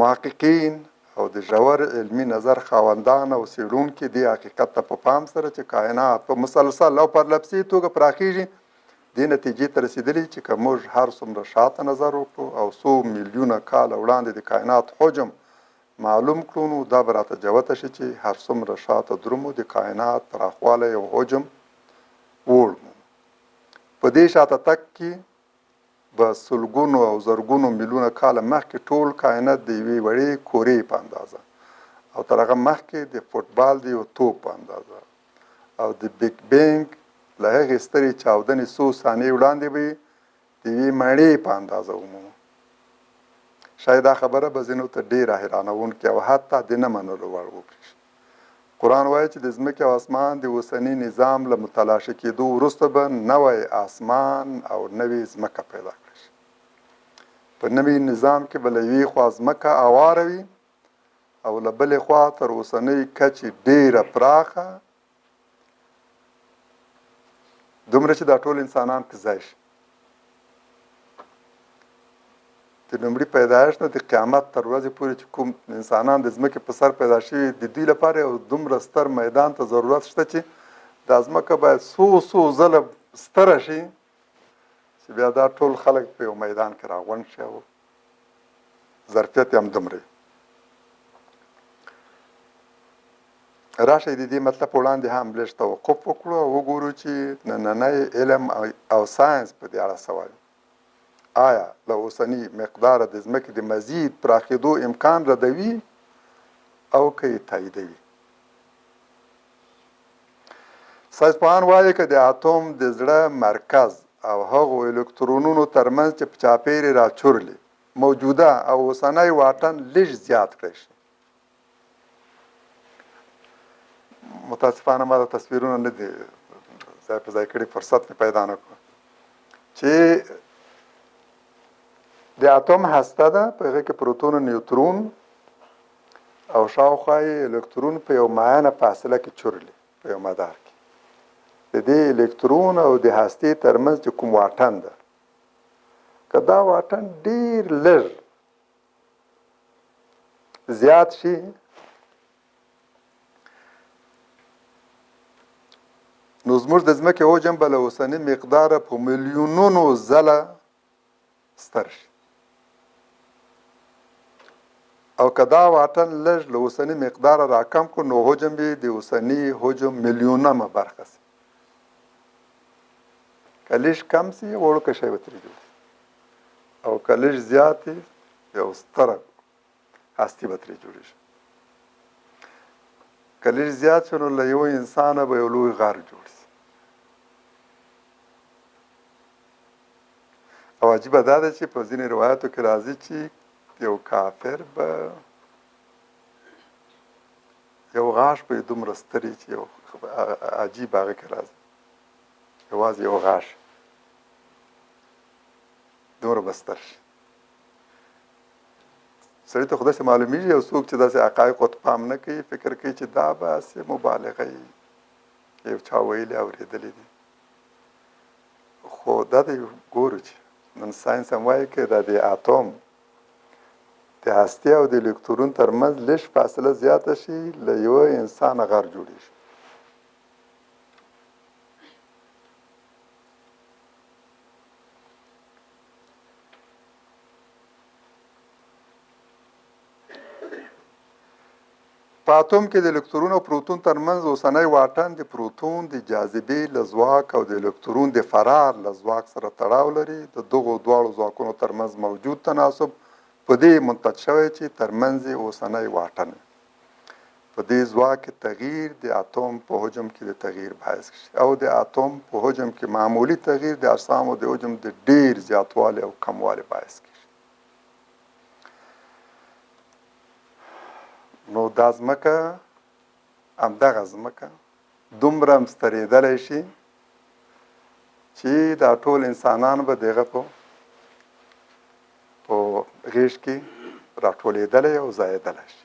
محققین او د ژور علمي نظر خاوندان او څېړونکي دې حقیقت ته په پام سره چې کائنات په مسلسل او پرلپسې توګه پراخېږي دې نتیجې ته رسېدلي چې که موږ هر څومره شاته نظر وکړو او څو میلیونه کاله وړاندې د کائنات حجم معلوم کړو نو دا به راته جوته شي چې هر څومره شاته درومو د کائنات پراخوالی او حجم وړمو. په دې شاته تک کې به سلګونو او زرګونو میلیونه کاله مخکې ټول کائنات د یوې وړې کورې په اندازه او تر هغه مخکې د فوټبال د یو توپ په اندازه او د بیګ بینګ له هغې سترې چاودنې څو ثانیې وړاندې به یې د یوې مڼې په اندازه ومومو. شاید دا خبره به ځینو ته ډېره حیرانوونکې او حتی د نه منلو وړ وبرېښي. قرآن وایي چې د ځمکې او اسمان د اوسني نظام له متلاشي کېدو وروسته به نوی اسمان او نوې ځمکه پیدا کړی شي. په نوي نظام کې به له یوې خوا ځمکه اواره وي او له بلې خوا تر اوسنۍ کچې ډېره پراخه، دومره چې دا ټول انسانان پرې ځای شي. د لومړي پیدایښت نه د قیامت تر ورځې پورې چې کوم انسانان د ځمکې په سر پیدا شوي د دوی لپاره یو دومره ستر میدان ته ضرورت شته چې دا ځمکه باید څو ځله ستره شي چې بیا دا ټول خلک په یو میدان کې راغونډ شي او ظرفیت یې همدومره راشئ د دې مطلب په وړاندې هم لږ توقف وکړو او وګورو چې نننی علم او ساینس په دې اړه څه وایي آیا له اوسني مقداره د ځمکې د مزید پراخېدو امکان ردوي او که یې تاییدوي ساینسپوهان وایي که د اتوم د زړه مرکز او هغو الکترونونو ترمنځ چې په چاپېر یې راچورلي موجوده او اوسنی واټن لږ زیات کړی شي متاسفانه ما د تصویرونه نه دي ځای په ځای کړي فرصت مې پیدا نه کړو چې د اتوم هسته ده په هغې کې پروتون او نیوترون او شاوخوا یې الکترون په یو معینه فاصله کې چورلي په یو مدار کې د دې الکترون او د هستې ترمنځ چې کوم واټن ده که دا واټن ډېر لږ زیات شي نو زموږ د ځمکې حجم به له اوسني مقداره په میلیونونو ځله ستر شي او که دا واټن لږ له اوسني مقداره راکم کړو نو حجم به د اوسني حجم میلیونمه برخه شي که لږ کم شي وړوکی شی به ترې جوړ شي او که لږ زیات یو ستره هستي به ترې جوړې شي که لږ زیات شي نو له یو انسانه به یو لوی غر جوړ شي او عجیبه دا ده چې په ځینې روایاتو کې راځي چې یو کافر به یو غاښ به یې دومره ستري چې یو عجیب هغه کې راځي یوازې یو غاښ دومره به ستر شي سړي ته خو داسې معلومیږي یو څوک چې داسې حقایقو ته پام نه کوي فکر کوي چې دا به هسې مبالغه یو چا ویلي اورېدلی دي خو دا د ګورو چې نن ساینس هم وایي که دا د اتوم د هستې او د الکترون ترمنځ لږ فاصله زیاته شي له یوه انسانه غر جوړېږي په اتوم کې د الکترون او پروتون ترمنځ اوسنی واټن د پروتون د جاذبې له ځواک او د الکترون د فرار له ځواک سره تړاو لري د دغو دواړو ځواکونو ترمنځ موجود تناسب په دې منتج شوی چې ترمنځ یې اوسنی واټن په دې ځواک کې تغییر د اتوم په حجم کې د تغییر باعث شي او د اتوم په حجم کې معمولی تغییر د اجسامو د حجم د ډیر زیاتوالي او کموالي باعث کیږي نو دا ځمکه همدغه ځمکه دومره سترېدلی شي چې دا ټول انسانان به دغه په غیږ کې راټولېدلی او ځایېدلی شي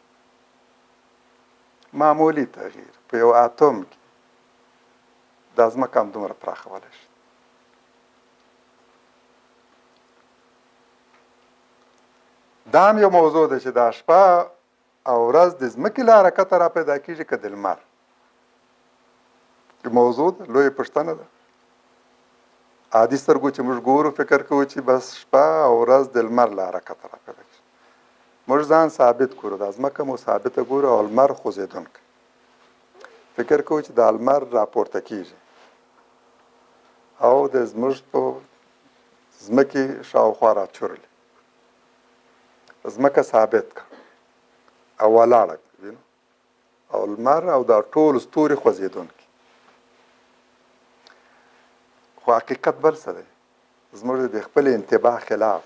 معمولی تغییر په یو اتوم کې دا ځمکه همدومره پراخولی شي دا هم یو موضوع ده چې دا شپه او ورځ د ځمکې له حرکته را پیدا کېږي که د لمر موضوع ده لویه پوښتنه ده عادي سترګو چې موږ ګورو فکر کوو چې بس شپه او ورځ د لمر له حرکته را پیدا کېږي موږ ځان ثابت ګورو دا ځمکه مو ثابته ګورو او لمر خوځېدونکی فکر کوو چې دا لمر راپورته کېږي او د زموږ په ځمکې شاوخوا راچورلي ځمکه ثابت کړه او ولاړه او لمر او دا ټول ستوري خوځېدونکي خو حقیقت بل څه دی زموږ د خپل انتباه خلاف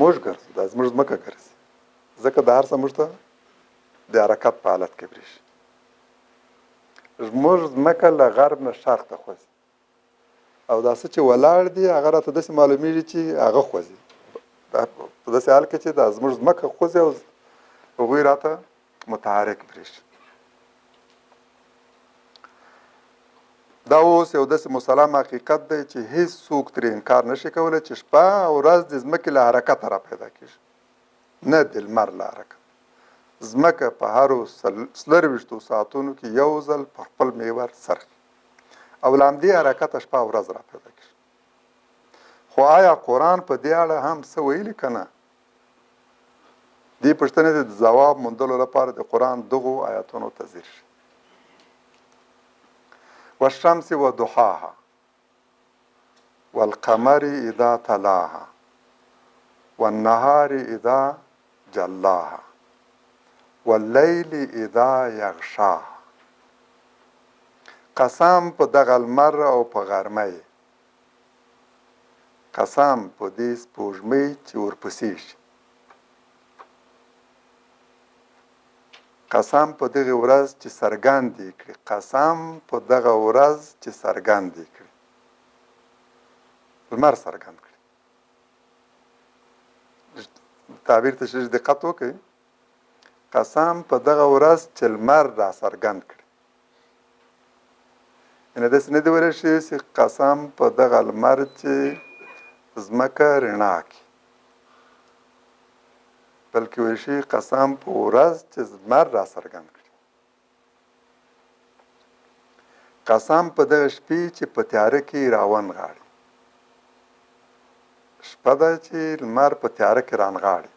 موږ ګرځو دا زموږ ځمکه ګرځي ځکه دا هر څه موږ ته د حرکت په حالت کې برېښي زموږ ځمکه له غرب نه شرق ته خوځي او دا څه چې ولاړ دي هغه راته داسې معلومیږي چې هغه خوځي په داسې حال کې چې دا زموږ ځمکه خوځي او هغوی راته متحرک برېښي دا اوس یو داسې مسلم حقیقت دی چې هیڅ څوک ترې انکار نشي کولی چې شپه او ورځ د ځمکې له حرکته را پیدا کېږي، نه د لمر له حرکت. ځمکه په هرو 24 ساعتونو کې یو ځل په خپل محور څرخي او له همدې حرکته شپه او ورځ را پیدا کېږي. خو آیا قرآن په دې اړه هم څه ویلي که نه؟ دې پوښتنې ته د ځواب موندلو لپاره د قرآن دغو آیاتونو ته ځیر شي. والشمس وضحاها والقمر اذا تلاها والنهار اذا جلاها واللیل اذا یغشاها. قسم په دغه لمر او په غرمه، قسم په دې سپوږمۍ چې ورپسې شي، قسم په دغه ورځ چې څرګندې کړي، قسم په دغه ورځ چې څرګندې کړي، لمر څرګند کړي. تعبیر ته شریش دقت وکړئ. قسم په دغه ورځ چې لمر را څرګند کړي، یعنې داسې نه دی ویلی شي چې قسم په دغه لمر چې ځمکه رڼا کړي، بلکې ویل شي قسم په ورځ چې لمر را څرګند کړي. قسم په دغه شپې چې په تیاره کې راونغاړي، شپه ده چې لمر په تیاره کې رانغاړي،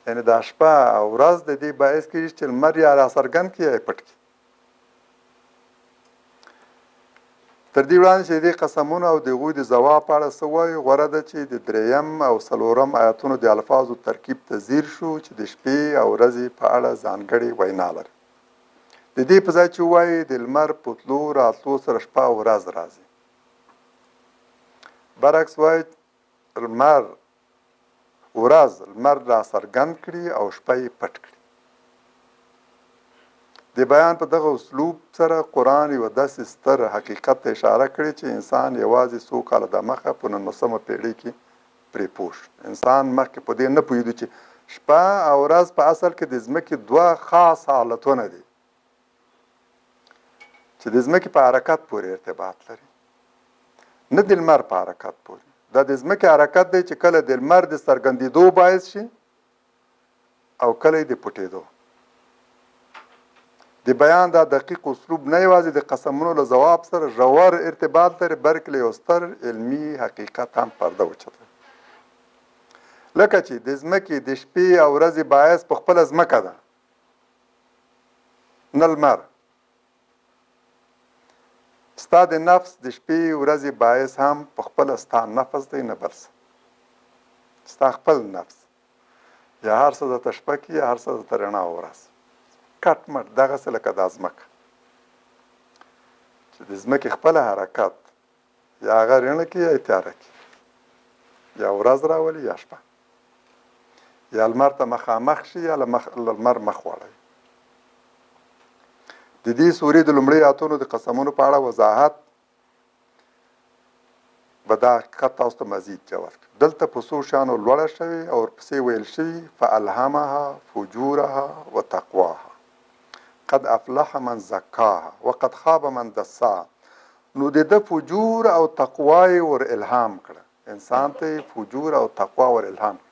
یعنې دا شپه او ورځ د دې باعث کېږي چې لمر یا را څرګند کړي یا پټ کړي. تر دې وړاندې چې د دې قسمونو او د هغوی د ځواب په اړه څه وایو، غوره ده چې د 3 او 4 آیاتونو د الفاظو ترکیب ته ځیر شو چې د شپې او ورځې په اړه ځانګړې وینا لري. د دې په ځای چې ووایي د لمر په تلو راتلو سره شپه او ورځ راځي، برعکس وایي لمر ورځ لمر را څرګند کړي او شپه یې پټ کړي. د بیان په دغه اسلوب سره قرآن یوه داسې ستر حقیقت ته اشاره کړې چې انسان یوازې څو کاله دمخه په 19مه پیړۍ کې پرې پوه شو. انسان مخکې په دې نه پوهېدو چې شپه او ورځ په اصل کې د ځمکې 2 خاص حالتونه دي چې د ځمکې په حرکت پورې ارتباط لري، نه د لمر په حرکت پورې. دا د ځمکې حرکت دی چې کله د لمر د څرګندېدو باعث شي او کله د پټېدو. د بیان دا دقیق اسلوب نه یوازې د قسمونو له ځواب سره ژور ارتباط لري، بلکې له یو ستر علمي حقیقت هم پرده اوچتوي. لکه چې د ځمکې د شپې او ورځې باعث په خپله ځمکه ده، نه لمر. ستا د نفس د شپې ورځې باعث هم په خپله ستا نفس دی، نه بل څه. ستا خپل نفس یا هر څه درته شپه کي یا هر څه درته رڼا ورځ کټ مټ دغسې لکه دا ځمکه چې د ځمکې خپله حرکت یا هغه رڼه کي یا تیاره کي، یا ورځ راولي یا شپه، یا لمر ته مخامخ شي یا لمر مخ واړوي. د دې سورې د لومړۍ آیاتونو د قسمونو په اړه وضاحت به دا حقیقت تاسو ته مزید جواب کړي. دلته په څو شیانو لوړه شوې او ورپسې ویل شوي فالهمها فجورها وتقواها قد افلح من زکاها وقد خاب من دساها. نو د ده فجور او تقوا یې ور الهام کړه، انسان ته یې فجور او تقوا ور الهام کړه،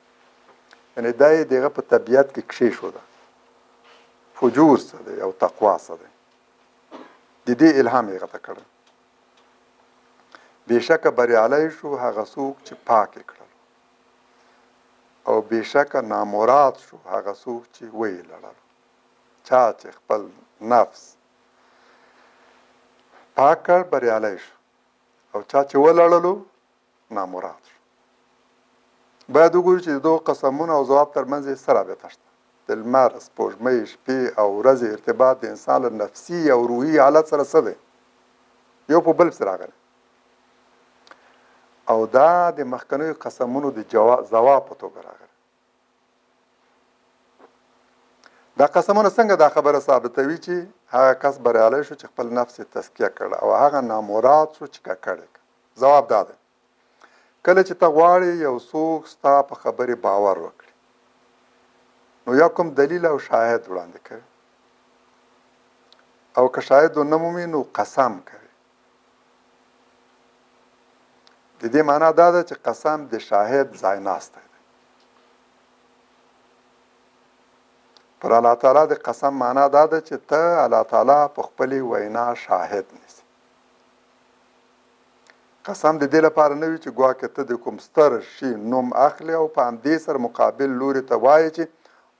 یعنې دا یې دغه په طبیعت کې کښېښوده. فجور څه دی او تقوا څه دی، د دې الهام یې غته کړه. بېشکه بریالی شو هغه څوک چې پاک یې کړل، او بېشکه نامراد شو هغه څوک چې ویې لړل. چا چې خپل نفس پاک کړ بریالی شو، او چا چې ولړلو نامراد شو. باید وګورو چې د دغو قسمونو او ځواب ترمنځ یې څه رابطه شته. د لمر، سپوږمۍ، شپې او ورځې ارتباط د انسان له نفسي او روحي حالت سره څه دی؟ یو په بل پسې راغلی، او دا د مخکنیو قسمونو د ځواب په توګه راغلی. دا قسمونه څنګه دا خبره ثابتوي چې هغه کس بریالی شو چې خپل نفس یې تزکیه کړ، او هغه نامراد شو چې ککړ یې کړ؟ ځواب دا دی، کله چې ته غواړې یو څوک ستا په خبرې باور وکړي، نو یا کوم دلیل او شاهد وړاندې کوي، او که شاهد ونه مومي نو قسم کوي. د دې معنا دا ده چې قسم د شاهد ځای ناستی دی. پر الله تعالی د قسم معنا دا ده چې ته الله تعالی په خپلې وینا شاهد نیسي. قسم د دې لپاره نه وي چې ګواکې ته د کوم ستر شي نوم اخلي او په همدې سره مقابل لوري ته وایي چې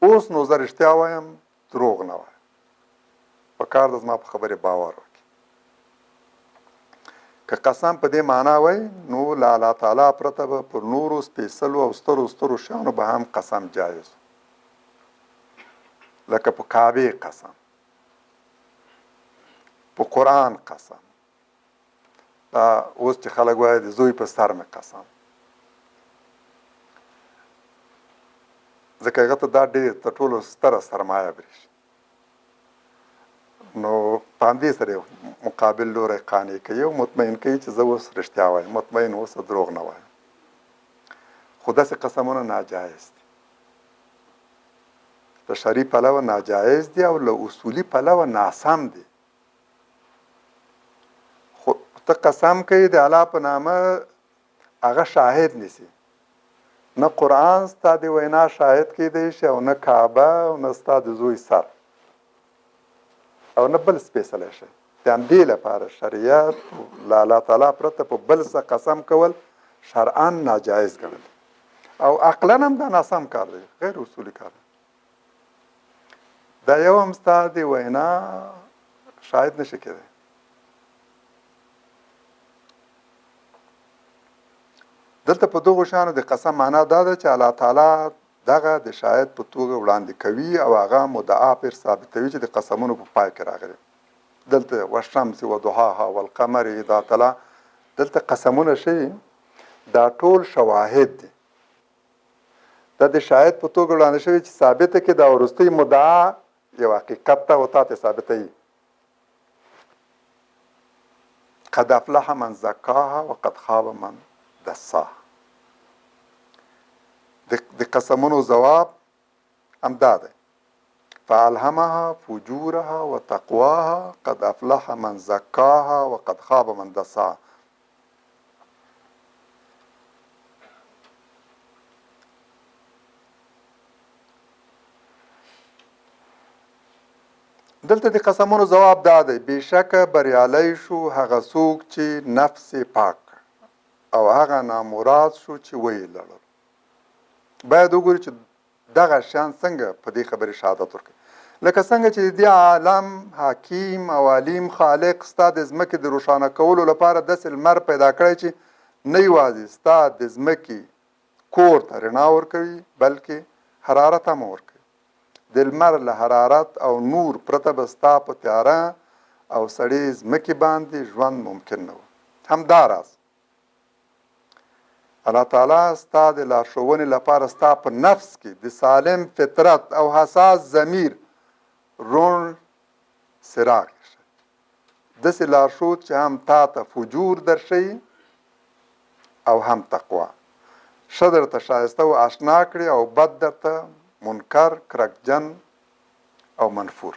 اوس نو زه رښتیا وایم دروغ نه وایم. پکار ده زما په خبرې باور وکړي. که قسم په دې معنا وای نو له الله تعالی پرته به پر نورو سپېڅلو او سترو شیانو به هم قسم جایز، لکه په کعبې قسم، په قرآن قسم، دا اوس چې خلک وایي د زوی په سر مې قسم، ځکه هغه ته دا ډېر تر ټولو ستره سرمایه برېښي. نو په همدې سره مقابل لوری قانع کوي او مطمئن کوي چې زه اوس رښتیا وایم، مطمئن اوسه دروغ نه وایم. خو داسې قسمونه ناجایز دي، له شرعي پلوه ناجایز دي او له اصولي پلوه ناسم دي. خو ته قسم کوي د الله په نامه، هغه شاهد نیسي. نه قرآن ستا د وینا شاهد کیدی شي او نه کعبه او نه ستا د زوی سر او نه بل سپېڅلی شی. د همدې لپاره شریعت له الله تعالی پرته په بل څه قسم کول شرعا ناجایز ګڼل او عقلا هم دا ناسم کار دی، غیر اصولي کار دی. دا یو هم ستا د وینا شاهد نشي کېدی. دلته په دغو شیانو د قسم معنا دا ده چې الله تعالی دغه د شاهد په توګه وړاندې کوي او هغه مدعا پر ثابتوي چې د قسمونو په پای کې راغلي. دلته والشمس وضحاها والقمر اذا تلا، دلته قسمونه شوي، دا ټول شواهد دي. دا د شاهد په توګه وړاندې شوي چې ثابته کې دا وروستۍ مدعا یو حقیقت ته او تا ته ثابتوي. قد افلح من زکاها وقد خاب من دساها. د قسمونو ځواب همدا دی. فالهمها فجورها وتقواها قد افلح من زکاها وقد خاب من دساها. دلته د قسمونو ځواب دا دی، بېشکه بریالی شو هغه څوک چې نفس پاک او هغه نامراد شو چې ویې لړل. باید وګوري چې دغه شیان څنګه په دې خبرې شهادت ورکوي. لکه څنګه چې د دې عالم حکیم او علیم خالق ستا د ځمکې د روښانه کولو لپاره داسې لمر پیدا کړی چې نه یوازې ستا د ځمکې کور ته رڼا ورکوي بلکې حرارت هم ورکوي. د لمر له حرارت او نور پرته به ستا په تیاره او سړې ځمکې باندې ژوند ممکن نه و. همدا راز الله تعالی ستا د لارښوونې لپاره ستا په نفس کې د سالم فطرت او حساس ضمیر روڼ څراغ ایښی، داسې لارښود چې هم تا ته فجور درښیي او هم تقوا، ښه درته ښایسته و اشنا کړي او بد درته منکر، کرکجن او منفور.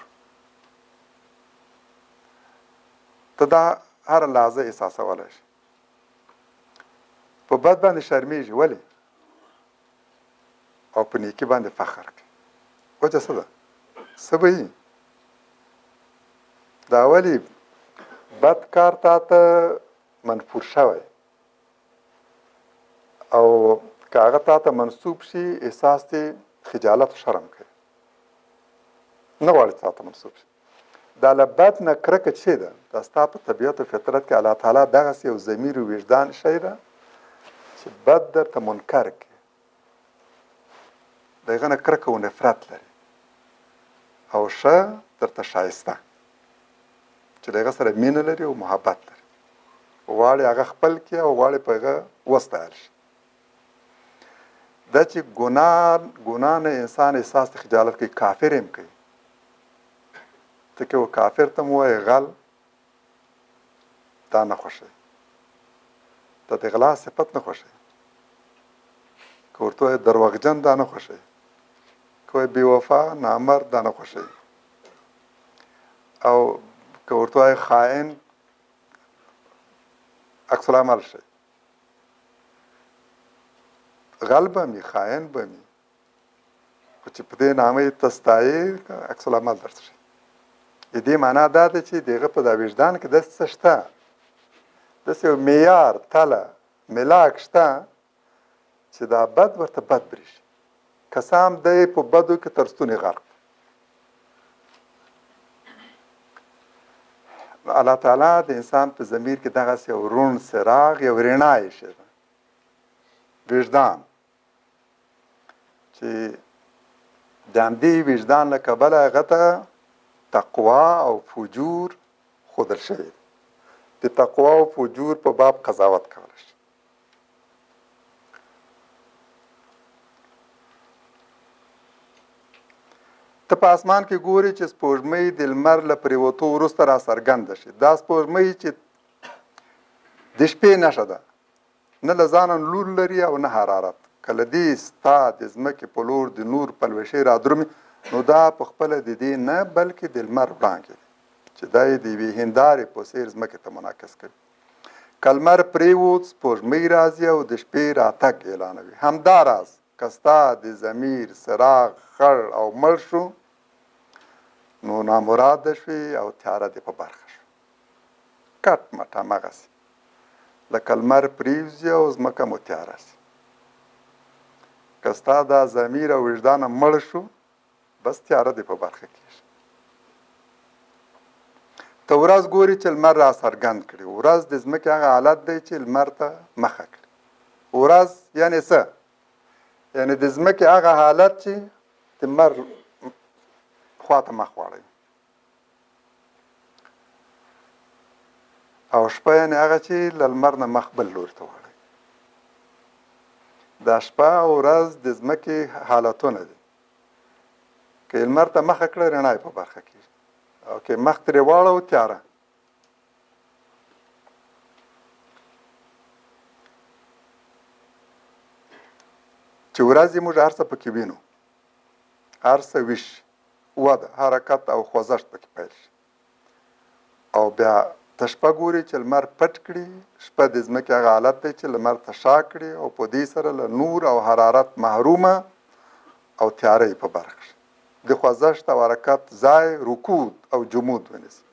ته دا هره لحظه احساسولی شي. په بد باندې شرمیږي، ولې؟ او په نیکي باندې فخر کوي. وجه څه ده؟ څه به یي؟ دا ولې بد کار تا ته منفور شوی او که هغه تا ته منسوب شي احساس دې خجالت و شرم کوي، نه غواړي تا ته منسوب شي. دا له بد نه کرکه چې ده، دا ستا په طبیعت او فطرت کې الله تعالی دغسې یو ضمیر و وجدان شی ده چې بد درته منکر کړي، د هغه نه کرکه و نفرت لري او ښه درته ښایسته چې د هغه سره مینه لري او محبت لري، غواړي هغه خپل کړي او غواړي په هغه وستایل شي. دا چې ګناه نه انسان احساس د خجالت کوي، کافر هم کوي. ته که کافر ته مو وایې غل، دا نه خوښوي، ته د غلا صفت نه خوښوي. که ورته وایې دروغجن، دا نه خوښوي. که وایې بېوفا نامرد، دا نه خوښوي. او که ورته وایې خائن، عکس العمل شي. غل به مې خاین به مې خو چې په دې نامه یې تستایې عکس العمل درته شي د دې معنا دا ده چې دغه په دا وجدان کې داسې څه شته داسې یو معیار تله ملاک شته چې دا بد ورته بد برېښي که څه هم دی په بدو کې تر ستونې غرق الله تعالی د انسان په ضمیر کې دغسې یو روڼ څراغ یو رڼا ایښې ده وجدان چې د همدې وجدان له کبله هغه ته تقوا او فجور ښودل شوی د تقوا او فجور په باب قضاوت کولی شي ته په اسمان کې ګوري چې سپوږمۍ د لمر له پرېوتو وروسته را څرګنده شي دا سپوږمۍ چې د شپې نښه ده نه له ځانه لور لري او نه حرارت کله دې ستا د ځمکې په لور د نور پلوشې را درومي نو دا په خپله د دې نه بلکې د لمر وړانګې دی چې دا یې د یوې هندارې په څېر ځمکې ته منعکس کوي که لمر پرېوت سپوږمۍ راځي او د شپې راتګ اعلانوي همداراز که ستا د ضمیر څراغ خړ او مړ شو نو نامراده شوې او تیاره دې په برخه شو کټ مټ همغسې لکه لمر پرېوځي او ځمکه مو تیاره شي که ستا دا ضمیر او وجدانه مړ شو بس تیاره دې په برخه کېږي ته ورځ ګوري چې لمر را څرګند کړي ورځ د ځمکې هغه حالت دی چې لمر ته مخه کړي ورځ یعنې څه یعنې د ځمکې هغه حالت چې د لمر خواته مخ واړوي او شپه یعنې هغه چې له لمر نه مخ بل لوري ته واړوي دا شپه او ورځ د ځمکې حالتونه دي که لمر ته مخه کړه رڼا یې په برخه کېږي او که مخ ترې واړو تیاره چې ورځې موږ هر څه پکې وینو هر څه ویش وده حرکت او خوځښت پکې پیل شي او بیا ته شپه ګوري چې لمر پټ کړي شپه د ځمکې هغه حالت دی چې لمر ته شا کړي او په دې سره له نور او حرارت محرومه او تیاره یې په برخه شي د خوځښت او حرکت ځای رکود او جمود ونیسي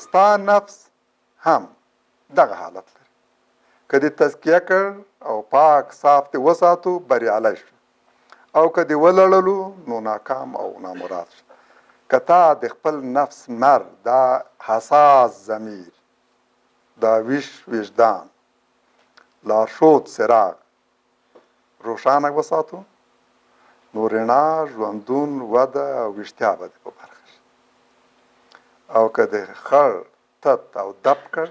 ستا نفس هم دغه حالت لري که دې تزکیه کړ او پاک صاف دې وساتو بریالی شو او که دې ولړلو نو ناکام او نامراد شو که تا د خپل نفس مر دا حساس ضمیر دا ویش وجدان لارښود څراغ روښانه وساتو نو رڼا ژوندون وده او ویښتیا به دې په برخه شي او که د خړ تت او دب کړ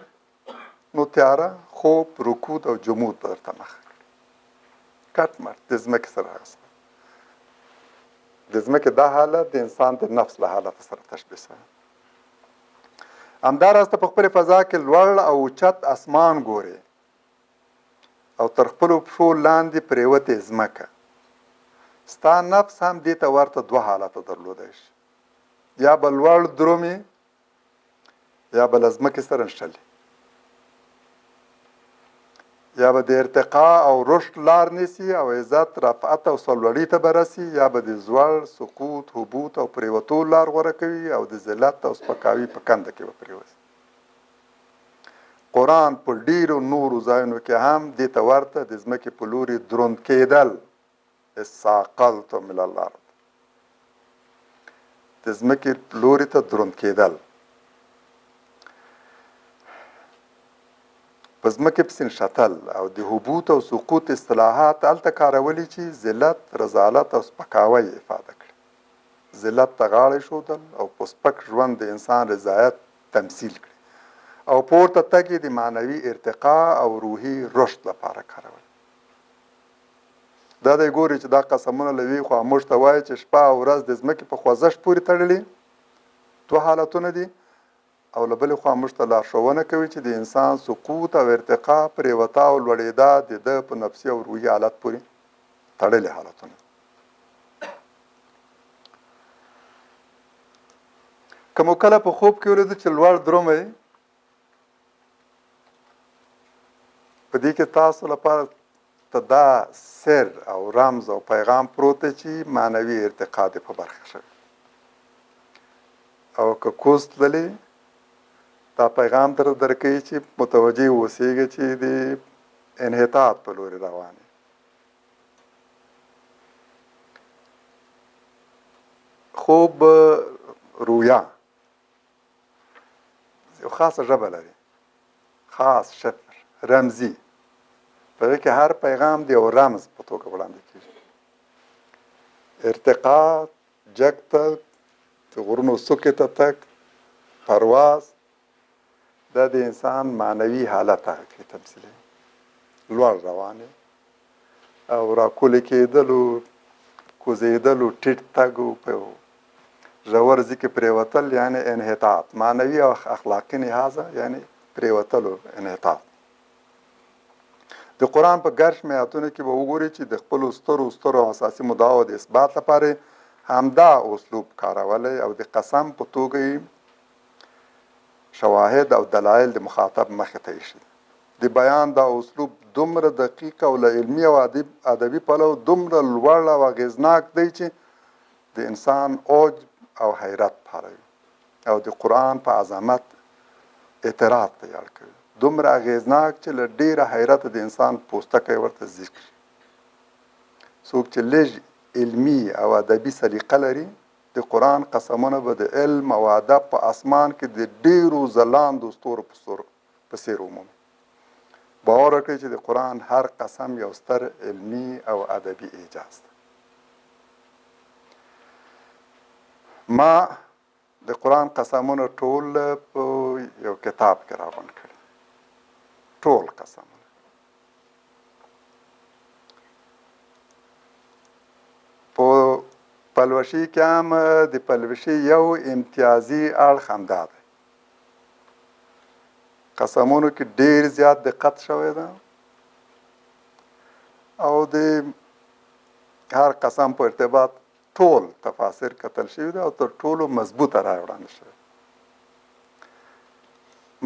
نو تیاره خوب رکود او جمود به درته مخه کړي کټ مټ د ځمکې سره هغه د ځمکې دا حالت د انسان د نفس له حالت سره تشبیه شوی همداراز ته په خپلې فضا کې لوړ او اوچت اسمان ګورې او تر خپلو پښو لاندې پرېوتې ځمکه ستا نفس هم دې ته ورته دوه حالته درلودی شي یا به لوړ درومي یا به له ځمکې سره نښلي یا به د ارتقا او رشد لار نیسي او عزت رفعت او سرلوړي ته به رسي یا به د زوړ سقوط هبوط او پرېوتو لار غوره کوي او د ذلت او سپکاوي په کنده کې به پرېوځي قرآن په ډیرو نورو ځایونو کې هم دې ته ورته د ځمکې په لوري دروند کېدل استثقلتم من الارض د ځمکې لوري ته دروند کېدل په ځمکې پسې نښتل او د هبوط او سقوط اصطلاحات هلته کارولي چې ذلت رذالت او سپکاوی افاده کړي ذلت ته غاړه ایښودل او په سپک ژوند د انسان رضایت تمثیل کړي او پورته تګ یې د معنوي ارتقا او روحي رشد لپاره کارول دا دی ګوري چې دا قسمونه له وی خوا موږ ته وایي چې شپه او ورځ د ځمکې په خوځښت پورې تړلي دوه حالتونه دي او له بلې خوا موږ ته لارښوونه کوي چې د انسان سقوط او ارتقا پرېوتا او لوړېدا د ده په نفسي او روحي حالت پورې تړلي حالتونه که مو کله په خوب کې ولیدو چې لوړ درومئ په دې کې تاسو لپاره ته دا سر او رمز او پیغام پروت دی چې معنوي ارتقا دې په برخه شوی او که کوز تللی دا پیغام درکوي چې متوجه اوسېږي چې د انحطاط په لوري روان یې. خوب رویا یو خاصه ژبه لري، خاص شفر رمزي، په هغې کې هر پیغام د یو رمز په توګه وړاندې کېږي. ارتقا، جګ تګ، د غرونو څوکې ته تګ، پرواز، دا د انسان معنوي حالت هغه کې تمثیلوي. لوړ روان او راکولې کېدلو، کوزېدلو، ټیټ تګ په ژور ځای کې پرېوتل یعنې انحطاط، معنوي او اخلاقي لحاظه یعنې پرېوتلو انحطاط. د قرآن په ګرش میاتونو کې به وګورئ چې د خپلو سترو اساسي مدعاو د اثبات لپاره همدا اسلوب کارولی او د قسم په توګه یې شواهد او دلایل د مخاطب مخې ته ایښي. د بیان دا اسلوب دومره دقیق او له علمي او ادبي پلوه دومره لوړ او اغېزناک دی چې د انسان اوج او حیرت پاروي او د قرآن په عظمت اعتراف ته یاد کوي. دومره اغېزناک چې له ډېره حیرت د انسان پوستکی ورته ځیږ شي. څوک چې لږ علمي او ادبي سلیقه لري د قرآن قسمونه به د علم او ادب په اسمان کې د ډېرو ځلاندو ستورو په څېر ومومي. باور وکړئ چې د قرآن هر قسم یو ستر علمي او ادبي اعجاز دی. ما د قرآن قسمونه ټول په یو کتاب کې راغونډ کړي، ټول قسمونه. په پلوشي کې هم د پلوشي یو امتیازي اړخ همدا دی. قسمونو کې ډېر زیات دقت شوی ده او د هر قسم په ارتباط ټول تفاسیر کتل شوي ده او تر ټولو مضبوطه رایه وړاندې شوې.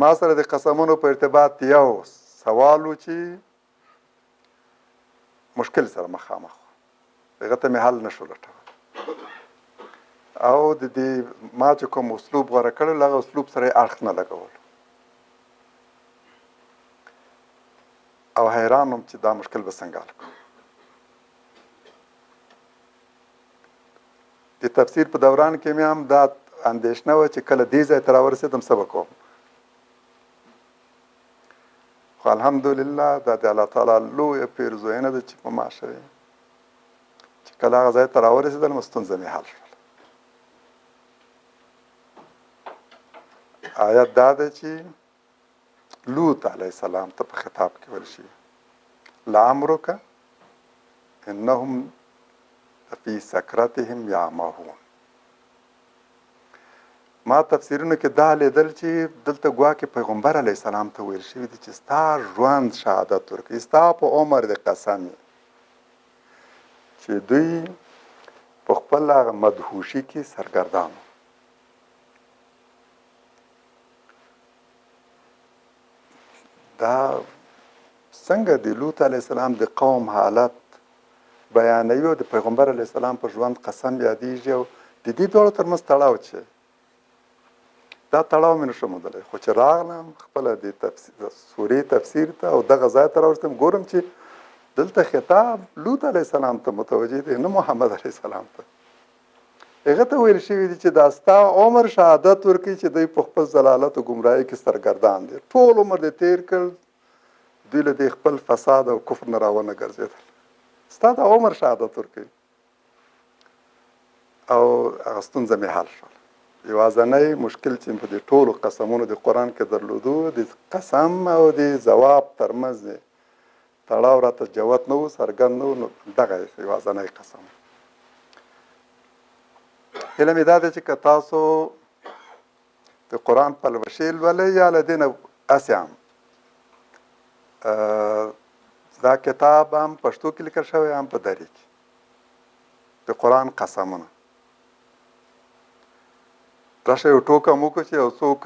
ما سره د قسمونو په ارتباط یو سوال و چې مشکل سره مخامخ و، هغه ته مې حل نه شو لټولی او د دې ما چې کوم اسلوب غوره کړی هغه اسلوب سره یې اړخ نه لګولو او حیران وم چې دا مشکل به څنګه حل کړو. د تفسیر په دوران کې مې هم دا اندېښنه وه چې کله دې ځای ته راورسېدم څه به کوم. خو الحمدلله دا د الله تعالی لویه پیرزوینه ده چې په ما شوې چې کله هغه ځای ته راورسېدلم ستونزه مې حل شول. آیت دا ده چې لوط علیه السلام ته په خطاب کې ویل شي لعمرک انهم فی سکرتهم یعمهون. ما تفسیرونو کې دا لیدل چې دلته ګواکې پیغمبر علیه السلام ته ویل شوي دي چې ستا ژوند شهادت ورکوي، ستا په عمر د قسم چې دوی په خپل هغه مدهوشي کې سرګردان وو. دا څنګه د لوط علیه السلام د قوم حالت بیانوي او د پیغمبر علیه السلام پر ژوند قسم یادېږي او د دې دواړو ترمنځ تړاو چې دا تړاو مې نشو موندلی. خو چې راغلم خپله د سورې تفسیر ته او دغه ځای ته راوستم ګورم چې دلته خطاب لوط علیه السلام ته متوجه دی نه محمد علیه السلام ته. هغه ته ویل شوي دي چې دا ستا عمر شهادت ورکوي چې دوی په خپل ضلالت او ګمراهۍ کې سرګردان دي، ټول عمر دې تیر کړ دوی له دې خپل فساد او کفر نه راونه ګرځېدل، ستا د عمر شهادت ورکوي. او هغه ستونزه مې حل شول. یوازینی مشکل چې په دې ټولو قسمونو د قرآن کې درلودو د قسم او د ځواب ترمنځ تړاو راته جوت نه و، څرګند نه و، نو دغه یوازینی قسم. هیله مې دا ده چې که تاسو د قرآن پلوشې لولئ یا له دې نه هسې هم دا کتاب هم پښتو کې لیکل شوی هم په دري کې د قرآن قسمونه راشه یو ټوکه هم وکړو چې یو څوک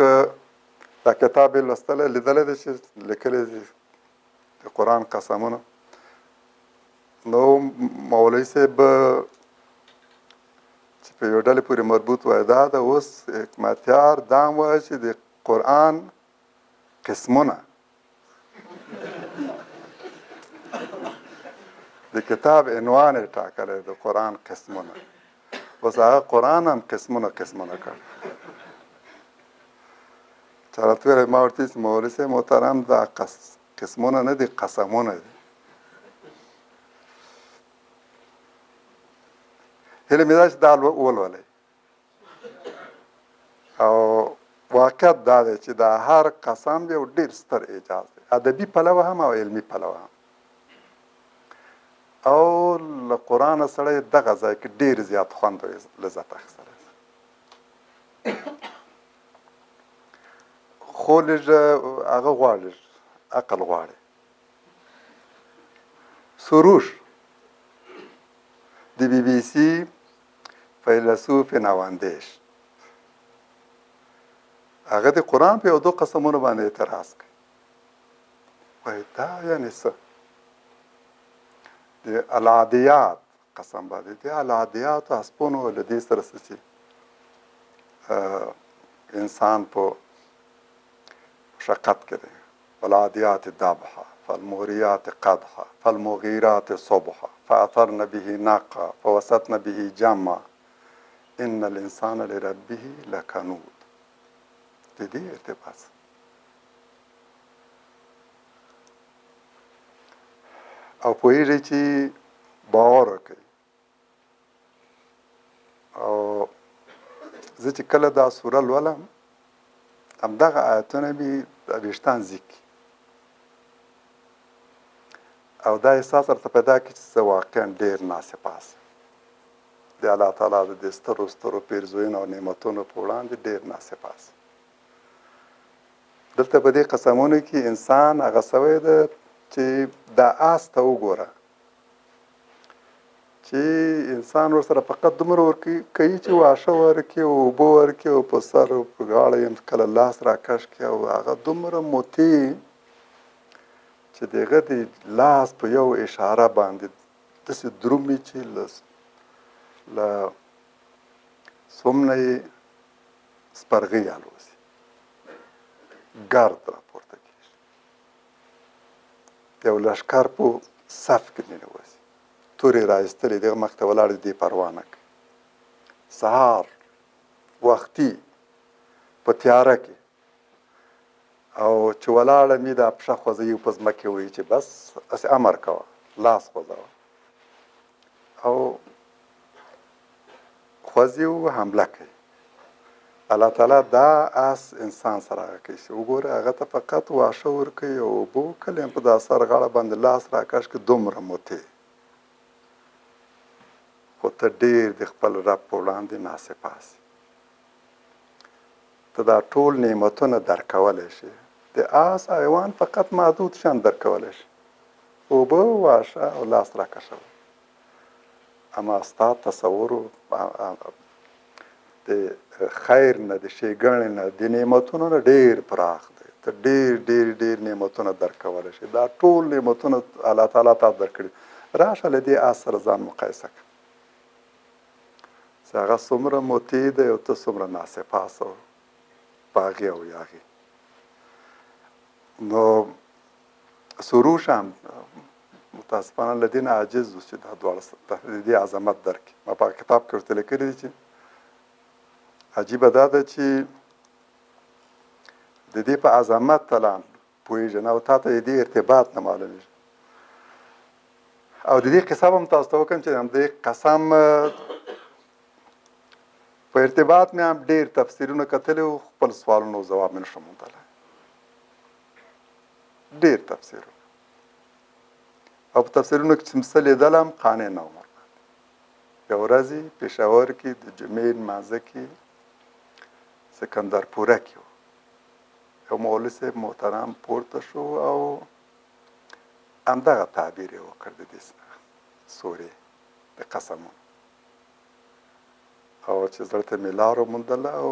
دا کتاب یې لوستلی لیدلی دی چې لیکلی دی د قرآن قسمونه نو مولوي صاحب چې په یو ډلې پورې مربوط وای دا د اوس حکمتیار دا هم وایي چې د قرآن قسمونه د کتاب عنوان یې ټاکلی د قرآن قسمونه اوس هغه قرآن هم قسمونه کړ چا راته ویلی ما ورته ویل چې مولوي صاحب محترم دا قسمونه نه دي قسمونه دي هیله مې دا چې دا ولولئ او واقعیت دا دی چې دا هر قسم یو ډېر ستر اعجاز دی ادبي پلوه هم او علمي پلوه هم او له قرآنه سړی دغه ځای کې ډېر زیات خوند او لذت اخیستلی خو لږ هغه غواړي عقل غواړي سروش د بی بی سی فیلسوف نواندیش هغه د قرآن په یو 2 قسمونو باندې اعتراض کوي وایي دا یعنې څه د العادیات قسم باندې د العادیات اسپونو له دې سره څه چې انسان په مشقت کې دی والعادیات ضبحا فالمغریات قدحا فالمغیرات صبحا فاثرن به نقا فوسطن به جمعا ان الانسان لربه لکنود د دې ارتباط او پوهېږئ چې باور وکړئ او زه چې کله دا سوره لولم همدغه آیتونه مې 20 ذکر او دا احساس ورته پیدا کړي چې زه واقعا ډېر ناسپاس د الله تعالی د دې سترو پیرزویونو او نعمتونو په وړاندې ډېر ناسپاس دلته په دې قسمونو کې انسان هغه سوی ده چې دا آس ته وګوره چې انسان ورسره فقط دومره ورکوي چې واښه ورکړي او اوبه ورکړي او په سر او په غاړه یې کله لاس راکش کړي او هغه دومره موتی چې د هغه د لاس په یو اشاره باندې داسې درومي چې له سومنه یې سپرغۍ الوځي ګرد راپورته کېږي یو لښکر په صف کې ننوځي تورې رایستلې دغه مخ ته ولاړ دي پروا نه کوي سهار وختي په تیاره کې او چې ولاړه مې دا پښه خوځوي په ځمکې وایي چې بس هسې امر کوه لاس خوځوه او خوځي او حمله کوي الله تعالی دا آس انسان سره هغه کوي چې وګوره هغه ته فقط واښه ورکوي او اوبه کله هم په دا سر غاړه باندې لاس راکش کړي دومره موتی خو ته ډېر د خپل رب په وړاندې ناسپاس ته دا ټول نعمتونه درکولی شي د آس حیوان فقط محدود شان درکولی شي اوبه واښه او لاس راکشول اما ستا تصور د خیر نه د ښېګڼې نه د نعمتونو نه ډېر پراخ دی ته ډېر نعمتونه درکولی شي دا ټول نعمتونه الله تعالی تا درکړي راشه له دې آس سره ځان مقایسه کړه چې هغه څومره موتی دی او ته څومره ناسپاس او په هغې او یاغې نو سروش هم متاسفانه له دې نه عاجز و چې دا دواړه د دې عظمت درکړي ما په کتاب کې ورته لیکلي دي چې عجیبه دا ده چې د دې په عظمت تلان پوهېږي نه او تا ته د دې ارتباط نه معلومېږي او د دې قصه به هم تاسو ته وکړم چې همدې قسم په ارتباط مې هم ډېر تفسیرونه کتلي و خپل سوالونو ځواب مې نشم موندلی ډېر تفسیرونه او په تفسیرونو کې چې څه لیدلم قانع نه وم یو ورځې پېښور کې د جمعې لمانځه کې سکندرپوره کې و یو مولوي صاحب محترم پورته شو او همدغه تعبیر یې وکړ د دې سورې د قسمونو او چې زړه ته مې لار وموندله او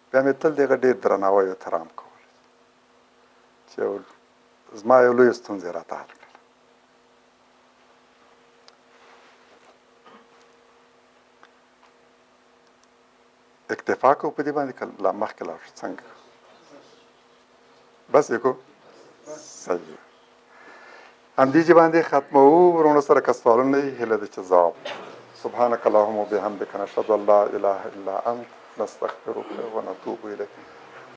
بیا مې تل د هغه ډېر درناوی او احترام کول چې زما یو لویه ستونزه یې راته حل کړله اکتفا کو په دې باندې لا مخکې لاړ څنګه بس یې کو صحیح همدې چې باندې ختمو ورونو سره که سوالونه وي هیله ده چې ځواب سبحانك اللهم وبحمدك نشهد ان لا اله الا انت نستغفرك ونتوب اليك